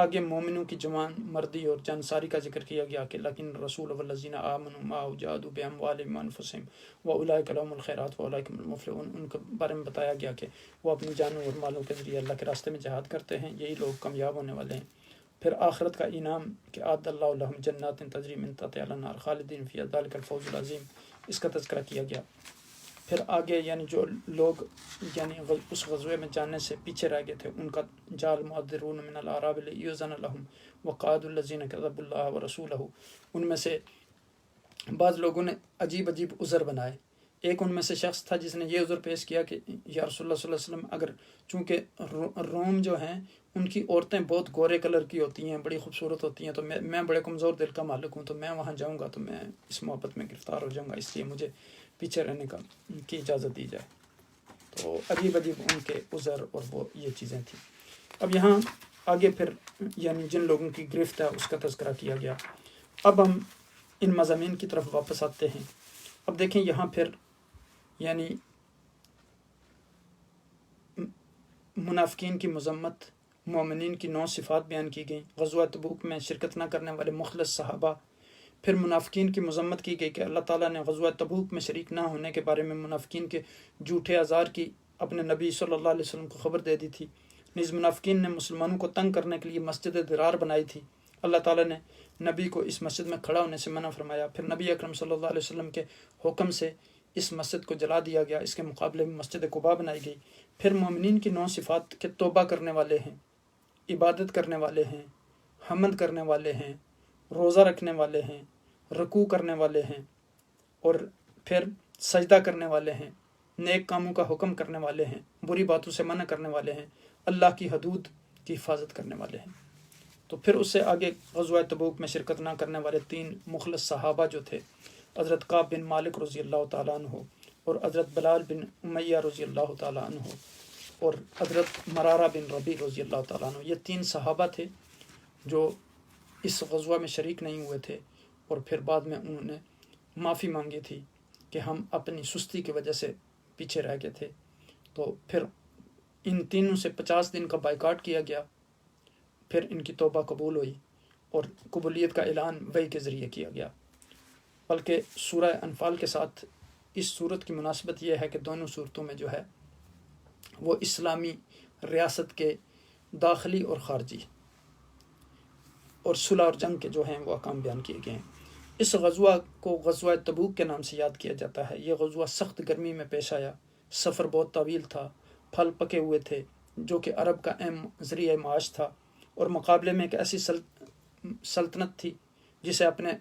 S1: آگے مومنوں کی جوان مردی اور جانساری کا ذکر کیا گیا کہ لیکن رسول والذین آمنوا معه جاهدوا باموالهم وانفسهم واولئک لهم الخیرات واولئک هم المفلحون. ان کے بارے میں بتایا گیا کہ وہ اپنی جانوں اور مالوں کے ذریعے اللہ کے راستے میں جہاد کرتے ہیں، یہی لوگ کامیاب ہونے والے ہیں. پھر آخرت کا انعام کہ اعد اللہ لهم جنات تجری من تحتها الانہار خالدین فیہا ذلک الفوز العظیم، اس کا تذکرہ کیا گیا. پھر آگے یعنی جو لوگ یعنی اس غزوے میں جانے سے پیچھے رہ گئے تھے ان کا جال معذرون من الاعراب لیؤذن لهم وقعد الذین کذبوا اللہ ورسولہ. ان میں سے بعض لوگوں نے عجیب عجیب عذر بنائے. ایک ان میں سے شخص تھا جس نے یہ عذر پیش کیا کہ یا رسول اللہ صلی اللہ علیہ وسلم، اگر چونکہ روم جو ہیں ان کی عورتیں بہت گورے کلر کی ہوتی ہیں، بڑی خوبصورت ہوتی ہیں، تو میں بڑے کمزور دل کا مالک ہوں، تو میں وہاں جاؤں گا تو میں اس محبت میں گرفتار ہو جاؤں گا، اس لیے مجھے پیچھے رہنے کی اجازت دی جائے. تو عجیب عجیب ان کے عذر اور وہ یہ چیزیں تھیں. اب یہاں آگے پھر یعنی جن لوگوں کی گرفت ہے اس کا تذکرہ کیا گیا. اب ہم ان مضامین کی طرف واپس آتے ہیں. اب دیکھیں یہاں پھر یعنی منافقین کی مذمت، مومنین کی 9 صفات بیان کی گئیں، غزوہ تبوک میں شرکت نہ کرنے والے مخلص صحابہ. پھر منافقین کی مذمت کی گئی کہ اللہ تعالیٰ نے غزوہ تبوک میں شریک نہ ہونے کے بارے میں منافقین کے جھوٹے اعذار کی اپنے نبی صلی اللہ علیہ وسلم کو خبر دے دی تھی. نیز منافقین نے مسلمانوں کو تنگ کرنے کے لیے مسجد درار بنائی تھی. اللہ تعالیٰ نے نبی کو اس مسجد میں کھڑا ہونے سے منع فرمایا، پھر نبی اکرم صلی اللہ علیہ وسلم کے حکم سے اس مسجد کو جلا دیا گیا، اس کے مقابلے میں مسجد قباء بنائی گئی۔ پھر مومنین کی 9 صفات کے توبہ کرنے والے ہیں، عبادت کرنے والے ہیں، حمد کرنے والے ہیں، روزہ رکھنے والے ہیں، رکوع کرنے والے ہیں، اور پھر سجدہ کرنے والے ہیں، نیک کاموں کا حکم کرنے والے ہیں، بری باتوں سے منع کرنے والے ہیں، اللہ کی حدود کی حفاظت کرنے والے ہیں۔ تو پھر اس سے آگے غزوہ تبوک میں شرکت نہ کرنے والے 3 مخلص صحابہ جو تھے، حضرت کعب بن مالک رضی اللہ تعالیٰ عنہ، اور حضرت بلال بن امیہ رضی اللہ تعالیٰ عنہ، اور حضرت مرارہ بن ربیع رضی اللہ تعالیٰ عنہ، یہ 3 صحابہ تھے جو اس غزوہ میں شریک نہیں ہوئے تھے، اور پھر بعد میں انہوں نے معافی مانگی تھی کہ ہم اپنی سستی کی وجہ سے پیچھے رہ گئے تھے۔ تو پھر ان تینوں سے 50 دن کا بائیکاٹ کیا گیا، پھر ان کی توبہ قبول ہوئی اور قبولیت کا اعلان وحی کے ذریعے کیا گیا۔ بلکہ سورہ انفال کے ساتھ اس صورت کی مناسبت یہ ہے کہ دونوں صورتوں میں جو ہے وہ اسلامی ریاست کے داخلی اور خارجی اور صلح اور جنگ کے جو ہیں وہ احکام بیان کیے گئے ہیں۔ اس غزوہ کو غزوہ تبوک کے نام سے یاد کیا جاتا ہے۔ یہ غزوہ سخت گرمی میں پیش آیا، سفر بہت طویل تھا، پھل پکے ہوئے تھے جو کہ عرب کا اہم ذریعہ معاش تھا، اور مقابلے میں ایک ایسی سلطنت تھی جسے اپنے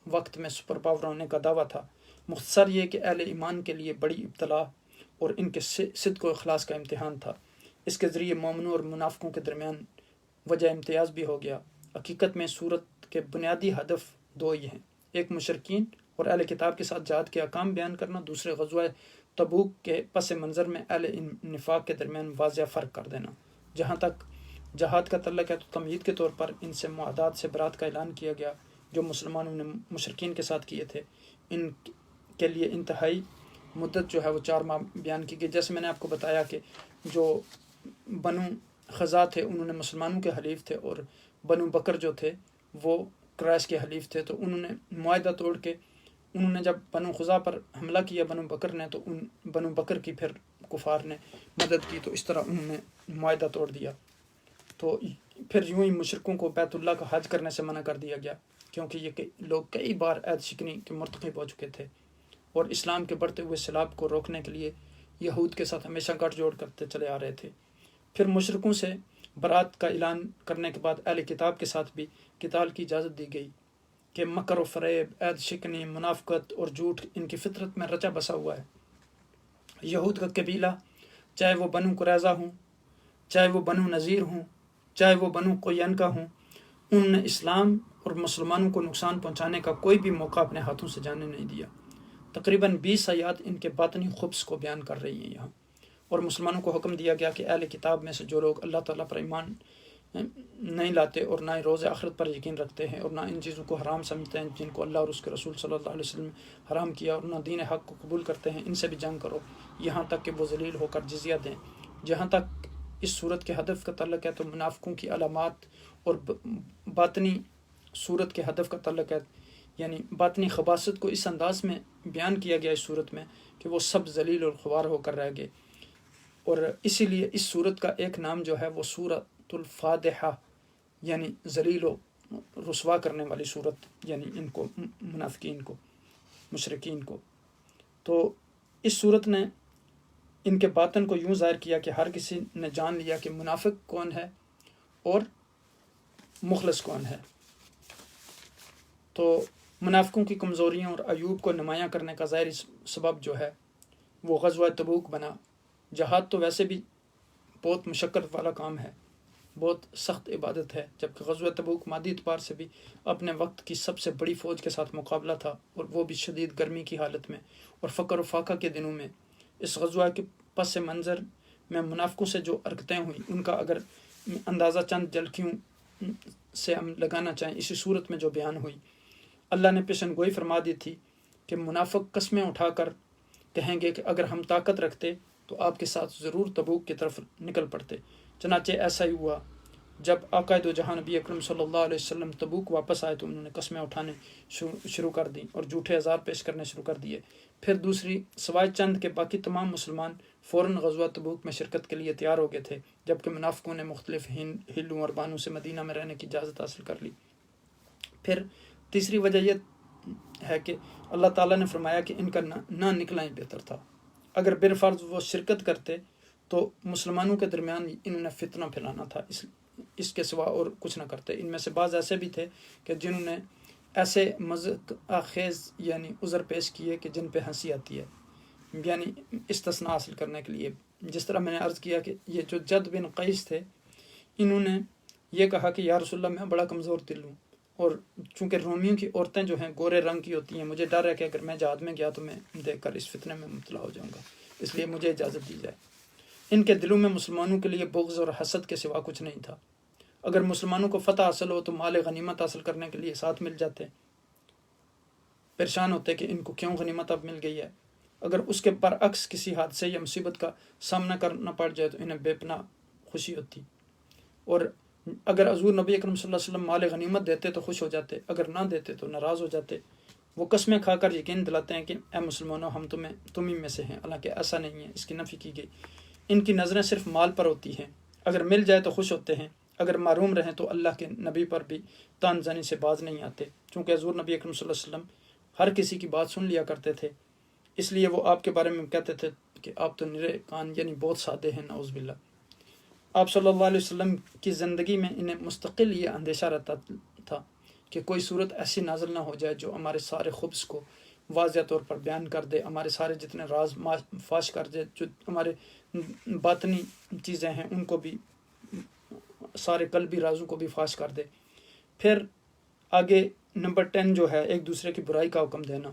S1: وقت میں سپر پاور ہونے کا دعویٰ تھا۔ مختصر یہ کہ اہل ایمان کے لیے بڑی ابتلا اور ان کے صدق و اخلاص کا امتحان تھا۔ اس کے ذریعے مومنوں اور منافقوں کے درمیان وجہ امتیاز بھی ہو گیا۔ حقیقت میں صورت کے بنیادی ہدف 2 ہی ہیں، ایک مشرکین اور اہل کتاب کے ساتھ جہاد کے احکام بیان کرنا، دوسرے غزوہ تبوک کے پس منظر میں اہل نفاق کے درمیان واضح فرق کر دینا۔ جہاں تک جہاد کا تعلق ہے تو تمہید کے طور پر ان سے معاہدات سے برات کا اعلان کیا گیا جو مسلمانوں نے مشرکین کے ساتھ کیے تھے۔ ان کے لیے انتہائی مدت جو ہے وہ 4 ماہ بیان کی گئی۔ جیسے میں نے آپ کو بتایا کہ جو بنو خزاع تھے انہوں نے مسلمانوں کے حلیف تھے، اور بنو بکر جو تھے وہ قریش کے حلیف تھے، تو انہوں نے معاہدہ توڑ کے انہوں نے جب بنو خزاع پر حملہ کیا بنو بکر نے، تو ان بنو بکر کی پھر کفار نے مدد کی، تو اس طرح انہوں نے معاہدہ توڑ دیا۔ تو پھر یوں ہی مشرکوں کو بیت اللہ کا حج کرنے سے منع کر دیا گیا، کیونکہ یہ لوگ کئی بار عہد شکنی کے مرتکب ہو چکے تھے، اور اسلام کے بڑھتے ہوئے سیلاب کو روکنے کے لیے یہود کے ساتھ ہمیشہ گٹھ جوڑ کرتے چلے آ رہے تھے۔ پھر مشرکوں سے برات کا اعلان کرنے کے بعد اہل کتاب کے ساتھ بھی قتال کی اجازت دی گئی کہ مکر و فریب، عہد شکنی، منافقت اور جھوٹ ان کی فطرت میں رچا بسا ہوا ہے۔ یہود کا قبیلہ، چاہے وہ بنو قریظہ ہوں، چاہے وہ بنو نذیر ہوں، چاہے وہ بنو قینقاع ہوں، انہوں نے اسلام اور مسلمانوں کو نقصان پہنچانے کا کوئی بھی موقع اپنے ہاتھوں سے جانے نہیں دیا۔ تقریباً 20 آیات ان کے باطنی خبث کو بیان کر رہی ہیں یہاں، اور مسلمانوں کو حکم دیا گیا کہ اہل کتاب میں سے جو لوگ اللہ تعالیٰ پر ایمان نہیں لاتے اور نہ ہی روز آخرت پر یقین رکھتے ہیں اور نہ ان چیزوں کو حرام سمجھتے ہیں جن کو اللہ اور اس کے رسول صلی اللہ علیہ وسلم نے حرام کیا، اور نہ دین حق کو قبول کرتے ہیں، ان سے بھی جنگ کرو یہاں تک کہ وہ ذلیل ہو کر جزیہ دیں۔ جہاں تک اس صورت کے ہدف کا تعلق ہے تو منافقوں کی علامات اور باطنی صورت کے ہدف کا تعلق ہے، یعنی باطنی خباثت کو اس انداز میں بیان کیا گیا اس صورت میں کہ وہ سب ذلیل اور خوار ہو کر رہ گئے، اور اسی لیے اس صورت کا ایک نام جو ہے وہ سورۃ الفاضحہ، یعنی ذلیل و رسوا کرنے والی صورت، یعنی ان کو منافقین کو، مشرکین کو۔ تو اس صورت نے ان کے باطن کو یوں ظاہر کیا کہ ہر کسی نے جان لیا کہ منافق کون ہے اور مخلص کون ہے۔ تو منافقوں کی کمزوریوں اور عیوب کو نمایاں کرنے کا ظاہری سبب جو ہے وہ غزوہ تبوک بنا۔ جہاد تو ویسے بھی بہت مشقت والا کام ہے، بہت سخت عبادت ہے، جبکہ غزوہ تبوک مادی اعتبار سے بھی اپنے وقت کی سب سے بڑی فوج کے ساتھ مقابلہ تھا، اور وہ بھی شدید گرمی کی حالت میں اور فقر و فاقہ کے دنوں میں۔ اس غزوہ کے پس منظر میں منافقوں سے جو حرکتیں ہوئیں ان کا اگر اندازہ چند جھلکیوں سے ہم لگانا چاہیں اسی صورت میں جو بیان ہوئی، اللہ نے پیشن گوئی فرما دی تھی کہ منافق قسمیں اٹھا کر کہیں گے کہ اگر ہم طاقت رکھتے تو آپ کے ساتھ ضرور تبوک کی طرف نکل پڑتے۔ چنانچہ ایسا ہی ہوا۔ جب آقا دو جہاں نبی اکرم صلی اللہ علیہ وسلم تبوک واپس آئے تو انہوں نے قسمیں اٹھانے شروع کر دیں اور جھوٹے عذار پیش کرنے شروع کر دیے۔ پھر دوسری سوائے چند کے باقی تمام مسلمان فوراً غزوہ تبوک میں شرکت کے لیے تیار ہو گئے تھے، جبکہ منافقوں نے مختلف ہلوں اور بانوں سے مدینہ میں رہنے کی اجازت حاصل کر لی۔ پھر تیسری وجہ یہ ہے کہ اللہ تعالیٰ نے فرمایا کہ ان کا نہ نکلنا ہی بہتر تھا. اگر بالفرض وہ شرکت کرتے تو مسلمانوں کے درمیان انہوں نے فتنہ پھیلانا تھا، اس کے سوا اور کچھ نہ کرتے. ان میں سے بعض ایسے بھی تھے کہ جنہوں نے ایسے مذاق آخیز یعنی عذر پیش کیے کہ جن پہ ہنسی آتی ہے، یعنی استثناء حاصل کرنے کے لیے. جس طرح میں نے عرض کیا کہ یہ جو جد بن قیس تھے، انہوں نے یہ کہا کہ یا رسول اللہ میں بڑا کمزور دل ہوں، اور چونکہ رومیوں کی عورتیں جو ہیں گورے رنگ کی ہوتی ہیں، مجھے ڈر ہے کہ اگر میں جہاد میں گیا تو میں دیکھ کر اس فتنے میں مبتلا ہو جاؤں گا، اس لیے مجھے اجازت دی جائے. ان کے دلوں میں مسلمانوں کے لیے بغض اور حسد کے سوا کچھ نہیں تھا. اگر مسلمانوں کو فتح حاصل ہو تو مال غنیمت حاصل کرنے کے لیے ساتھ مل جاتے، پریشان ہوتے کہ ان کو کیوں غنیمت اب مل گئی ہے. اگر اس کے برعکس کسی حادثے یا مصیبت کا سامنا کرنا پڑ جائے تو انہیں بے پناہ خوشی ہوتی. اور اگر حضور نبی اکرم صلی اللہ علیہ وسلم مال غنیمت دیتے تو خوش ہو جاتے، اگر نہ دیتے تو ناراض ہو جاتے. وہ قسمیں کھا کر یقین دلاتے ہیں کہ اے مسلمانوں ہم تم ہی میں سے ہیں، حالانکہ ایسا نہیں ہے، اس کی نفی کی گئی. ان کی نظریں صرف مال پر ہوتی ہیں، اگر مل جائے تو خوش ہوتے ہیں، اگر محروم رہیں تو اللہ کے نبی پر بھی تان زنی سے باز نہیں آتے. چونکہ حضور نبی اکرم صلی اللہ علیہ وسلم ہر کسی کی بات سن لیا کرتے تھے، اس لیے وہ آپ کے بارے میں کہتے تھے کہ آپ تو نرے کان یعنی بہت سادے ہیں، نعوذ باللہ. آپ صلی اللہ علیہ وسلم کی زندگی میں انہیں مستقل یہ اندیشہ رہتا تھا کہ کوئی صورت ایسی نازل نہ ہو جائے جو ہمارے سارے خبث کو واضح طور پر بیان کر دے، ہمارے سارے جتنے راز فاش کر دے، جو ہمارے باطنی چیزیں ہیں ان کو بھی، سارے قلبی رازوں کو بھی فاش کر دے. پھر آگے نمبر 10 جو ہے ایک دوسرے کی برائی کا حکم دینا،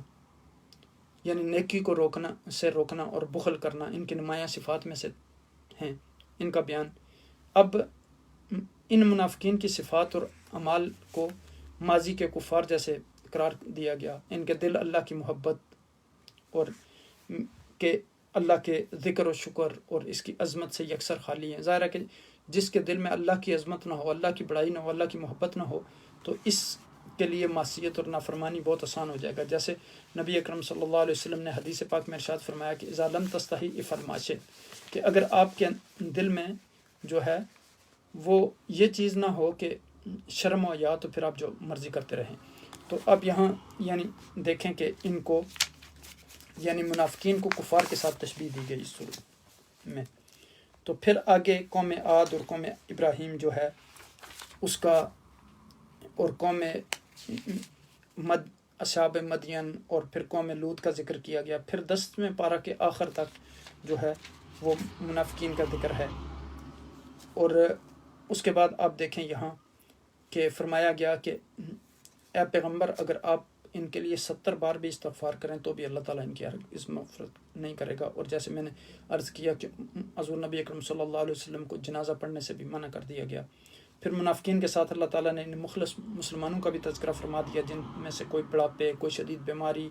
S1: یعنی نیکی کو روکنا اور بخل کرنا ان کی نمایاں صفات میں سے ہیں، ان کا بیان. اب ان منافقین کی صفات اور اعمال کو ماضی کے کفار جیسے قرار دیا گیا. ان کے دل اللہ کی محبت اور کہ اللہ کے ذکر و شکر اور اس کی عظمت سے یکسر خالی ہیں. ظاہر ہے کہ جس کے دل میں اللہ کی عظمت نہ ہو، اللہ کی بڑائی نہ ہو، اللہ کی محبت نہ ہو، تو اس کے لیے معصیت اور نافرمانی بہت آسان ہو جائے گا. جیسے نبی اکرم صلی اللہ علیہ وسلم نے حدیث پاک میں ارشاد فرمایا کہ اذا لم تستحی افعل ما شئت، کہ اگر آپ کے دل میں جو ہے وہ یہ چیز نہ ہو کہ شرم و حیا، تو پھر آپ جو مرضی کرتے رہیں. تو اب یہاں یعنی دیکھیں کہ ان کو یعنی منافقین کو کفار کے ساتھ تشبیہ دی گئی اس صورت میں. تو پھر آگے قوم عاد اور قوم ابراہیم جو ہے اس کا، اور قوم اصحاب مدین اور پھر قوم لوط کا ذکر کیا گیا. پھر 10ویں پارہ کے آخر تک جو ہے وہ منافقین کا ذکر ہے. اور اس کے بعد آپ دیکھیں یہاں کہ فرمایا گیا کہ اے پیغمبر اگر آپ ان کے لیے 70 بار بھی استغفار کریں تو بھی اللہ تعالیٰ ان کی اس مغفرت نہیں کرے گا. اور جیسے میں نے عرض کیا کہ حضور نبی اکرم صلی اللہ علیہ وسلم کو جنازہ پڑھنے سے بھی منع کر دیا گیا. پھر منافقین کے ساتھ اللہ تعالیٰ نے ان مخلص مسلمانوں کا بھی تذکرہ فرما دیا، جن میں سے کوئی بڑھاپے، کوئی شدید بیماری،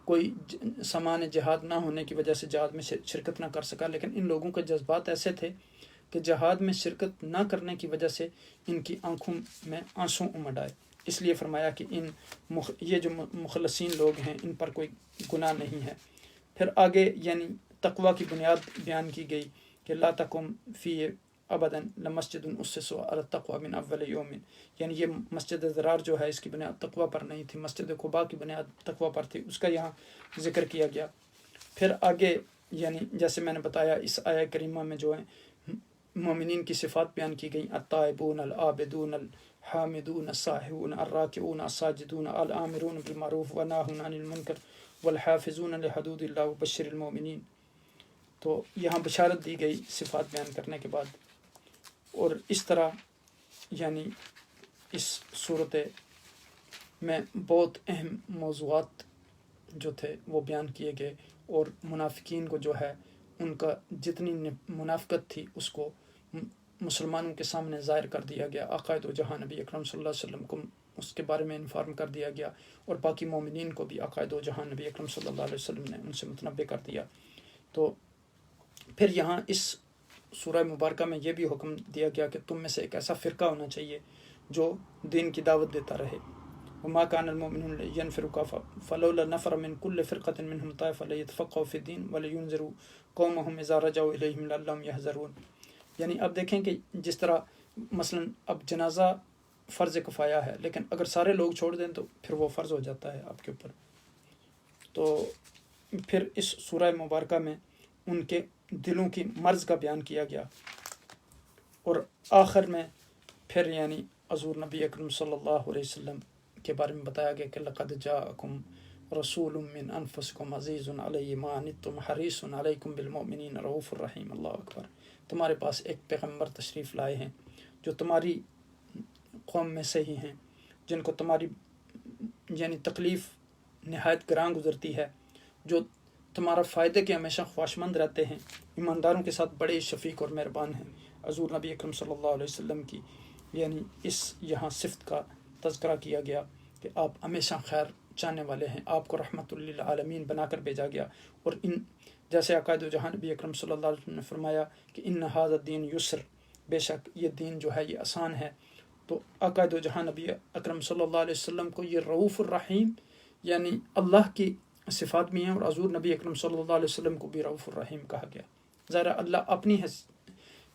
S1: کوئی سامان جہاد نہ ہونے کی وجہ سے جہاد میں شرکت نہ کر سکا. لیکن ان لوگوں کے جذبات ایسے تھے کہ جہاد میں شرکت نہ کرنے کی وجہ سے ان کی آنکھوں میں آنسو امڈ آئے. اس لیے فرمایا کہ یہ جو مخلصین لوگ ہیں ان پر کوئی گناہ نہیں ہے. پھر آگے یعنی تقوی کی بنیاد بیان کی گئی کہ لا تقم فی ابدا لمسجد اسس علی التقوی من اول یوم، یعنی یہ مسجد ضرار جو ہے اس کی بنیاد تقوی پر نہیں تھی، مسجد قباء کی بنیاد تقوی پر تھی، اس کا یہاں ذکر کیا گیا. پھر آگے یعنی جیسے میں نے بتایا اس آیہ کریمہ میں جو ہے مومنین کی صفات بیان کی گئیں، التائبون العابدون الحامدون الساہون الراکعون الساجدون الآمرون بالمعروف والناہون عن المنکر والحافظون لحدود اللہ وبشر المؤمنین. تو یہاں بشارت دی گئی صفات بیان کرنے کے بعد. اور اس طرح یعنی اس صورت میں بہت اہم موضوعات جو تھے وہ بیان کیے گئے، اور منافقین کو جو ہے ان کا جتنی منافقت تھی اس کو مسلمانوں کے سامنے ظاہر کر دیا گیا. آقا دو جہاں نبی اکرم صلی اللہ علیہ وسلم کو اس کے بارے میں انفارم کر دیا گیا، اور باقی مومنین کو بھی آقا دو جہاں نبی اکرم صلی اللہ علیہ وسلم نے ان سے متنبع کر دیا. تو پھر یہاں اس سورہ مبارکہ میں یہ بھی حکم دیا گیا کہ تم میں سے ایک ایسا فرقہ ہونا چاہیے جو دین کی دعوت دیتا رہے. وما كان المؤمنون لينفروا كافة فلولا نفر من كل فرقة منهم طائفة ليتفقهوا في الدين ولينذروا قومهم إذا رجعوا إليهم لعلهم يحذرون. یعنی اب دیکھیں کہ جس طرح مثلا اب جنازہ فرض کفایہ ہے، لیکن اگر سارے لوگ چھوڑ دیں تو پھر وہ فرض ہو جاتا ہے آپ کے اوپر۔ تو پھر اس سورہ مبارکہ میں ان کے دلوں کی مرض کا بیان کیا گیا، اور آخر میں پھر یعنی حضور نبی اکرم صلی اللہ علیہ وسلم کے بارے میں بتایا گیا کہ لقد جاءکم رسول من انفسکم عزیز علیہ ما عنتم حریص علیکم بالمؤمنین رؤوف الرحیم۔ اللہ اکبر۔ تمہارے پاس ایک پیغمبر تشریف لائے ہیں جو تمہاری قوم میں سے ہی ہیں، جن کو تمہاری یعنی تکلیف نہایت گراں گزرتی ہے، جو تمہارا فائدے کے ہمیشہ خواہشمند رہتے ہیں، ایمانداروں کے ساتھ بڑے شفیق اور مہربان ہیں۔ حضور نبی اکرم صلی اللہ علیہ وسلم کی یعنی اس یہاں صفت کا تذکرہ کیا گیا کہ آپ ہمیشہ خیر چاہنے والے ہیں، آپ کو رحمت للعالمین بنا کر بھیجا گیا۔ اور ان جیسے عقائد و جہاں نبی اکرم صلی اللہ علیہ وسلم نے فرمایا کہ ان ھذا الدین یسر، بے شک یہ دین جو ہے یہ آسان ہے۔ تو عقائد و جہاں نبی اکرم صلی اللہ علیہ وسلم کو یہ رؤوف الرحیم یعنی اللہ کی صفات بھی ہیں، اور حضور نبی اکرم صلی اللہ علیہ وسلم کو بھی رؤوف الرحیم کہا گیا۔ ظاہر اللہ اپنی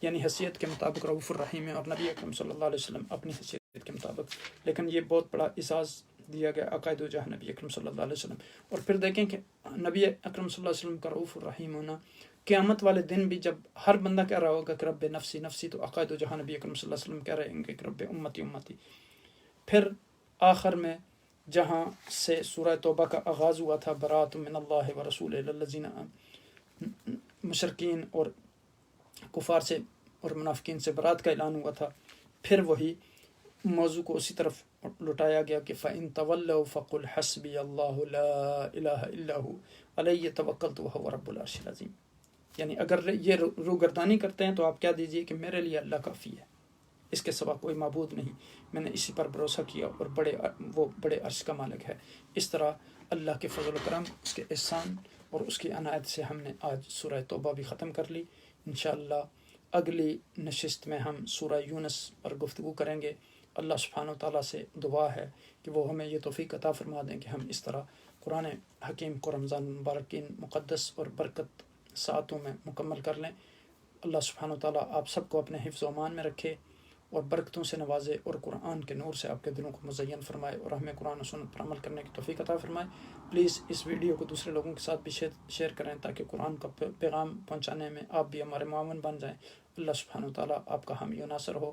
S1: یعنی حیثیت کے مطابق رؤوف الرحیم ہے، اور نبی اکرم صلی اللہ علیہ وسلم اپنی حیثیت کے مطابق، لیکن یہ بہت بڑا اعزاز دیا گیا عقائد و جہاں نبی اکرم صلی اللہ علیہ وسلم۔ اور پھر دیکھیں کہ نبی اکرم صلی اللہ علیہ وسلم کا رؤوف الرحیم ہونا، قیامت والے دن بھی جب ہر بندہ کہہ رہا ہوگا کہ رب نفسی نفسی، تو عقائد و جہاں نبی اکرم صلی اللہ علیہ وسلم کہہ رہے ہیں کہ رب امتی امتی۔ پھر آخر میں جہاں سے سورہ توبہ کا آغاز ہوا تھا، برات من اللہ و رسول الذین، مشرکین اور کفار سے اور منافقین سے برات کا اعلان ہوا تھا، پھر وہی موضوع کو اسی طرف لٹایا گیا کہ فَإِن تَوَلَّوْا فَقُلْ حَسْبِيَ اللَّهُ لَا إِلَهَ إِلَّا هُوَ عَلَيْهِ تَوَكَّلْتُ وَهُوَ رَبُّ الْعَرْشِ الْعَظِيمِ۔ یعنی اگر یہ روگردانی کرتے ہیں تو آپ کہہ دیجئے کہ میرے لیے اللہ کافی ہے، اس کے سوا کوئی معبود نہیں، میں نے اسی پر بھروسہ کیا، اور وہ بڑے عرش کا مالک ہے۔ اس طرح اللہ کے فضل و کرم، اس کے احسان اور اس کی عنایت سے ہم نے آج سورہ توبہ بھی ختم کر لی۔ انشاءاللہ اگلی نشست میں ہم سورہ یونس پر گفتگو کریں گے۔ اللہ سبحانہ وتعالیٰ سے دعا ہے کہ وہ ہمیں یہ توفیق عطا فرما دیں کہ ہم اس طرح قرآن حکیم کو رمضان المبارک کی مقدس اور برکت ساعتوں میں مکمل کر لیں۔ اللہ سبحانہ وتعالیٰ آپ سب کو اپنے حفظ و امان میں رکھے اور برکتوں سے نوازے، اور قرآن کے نور سے آپ کے دلوں کو مزین فرمائے، اور ہمیں قرآن و سنت پر عمل کرنے کی توفیق عطا فرمائے۔ پلیز اس ویڈیو کو دوسرے لوگوں کے ساتھ بھی شیئر کریں تاکہ قرآن کا پیغام پہنچانے میں آپ بھی ہمارے معاون بن جائیں۔ اللہ سبحانہ وتعالیٰ آپ کا حامی و ناصر ہو۔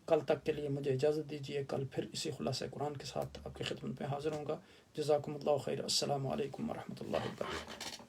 S1: کل تک کے لیے مجھے اجازت دیجیے، کل پھر اسی خلاصہ قرآن کے ساتھ آپ کی خدمت میں حاضر ہوں گا۔ جزاکم اللہ خیر۔ السلام علیکم ورحمۃ اللہ وبرکاتہ۔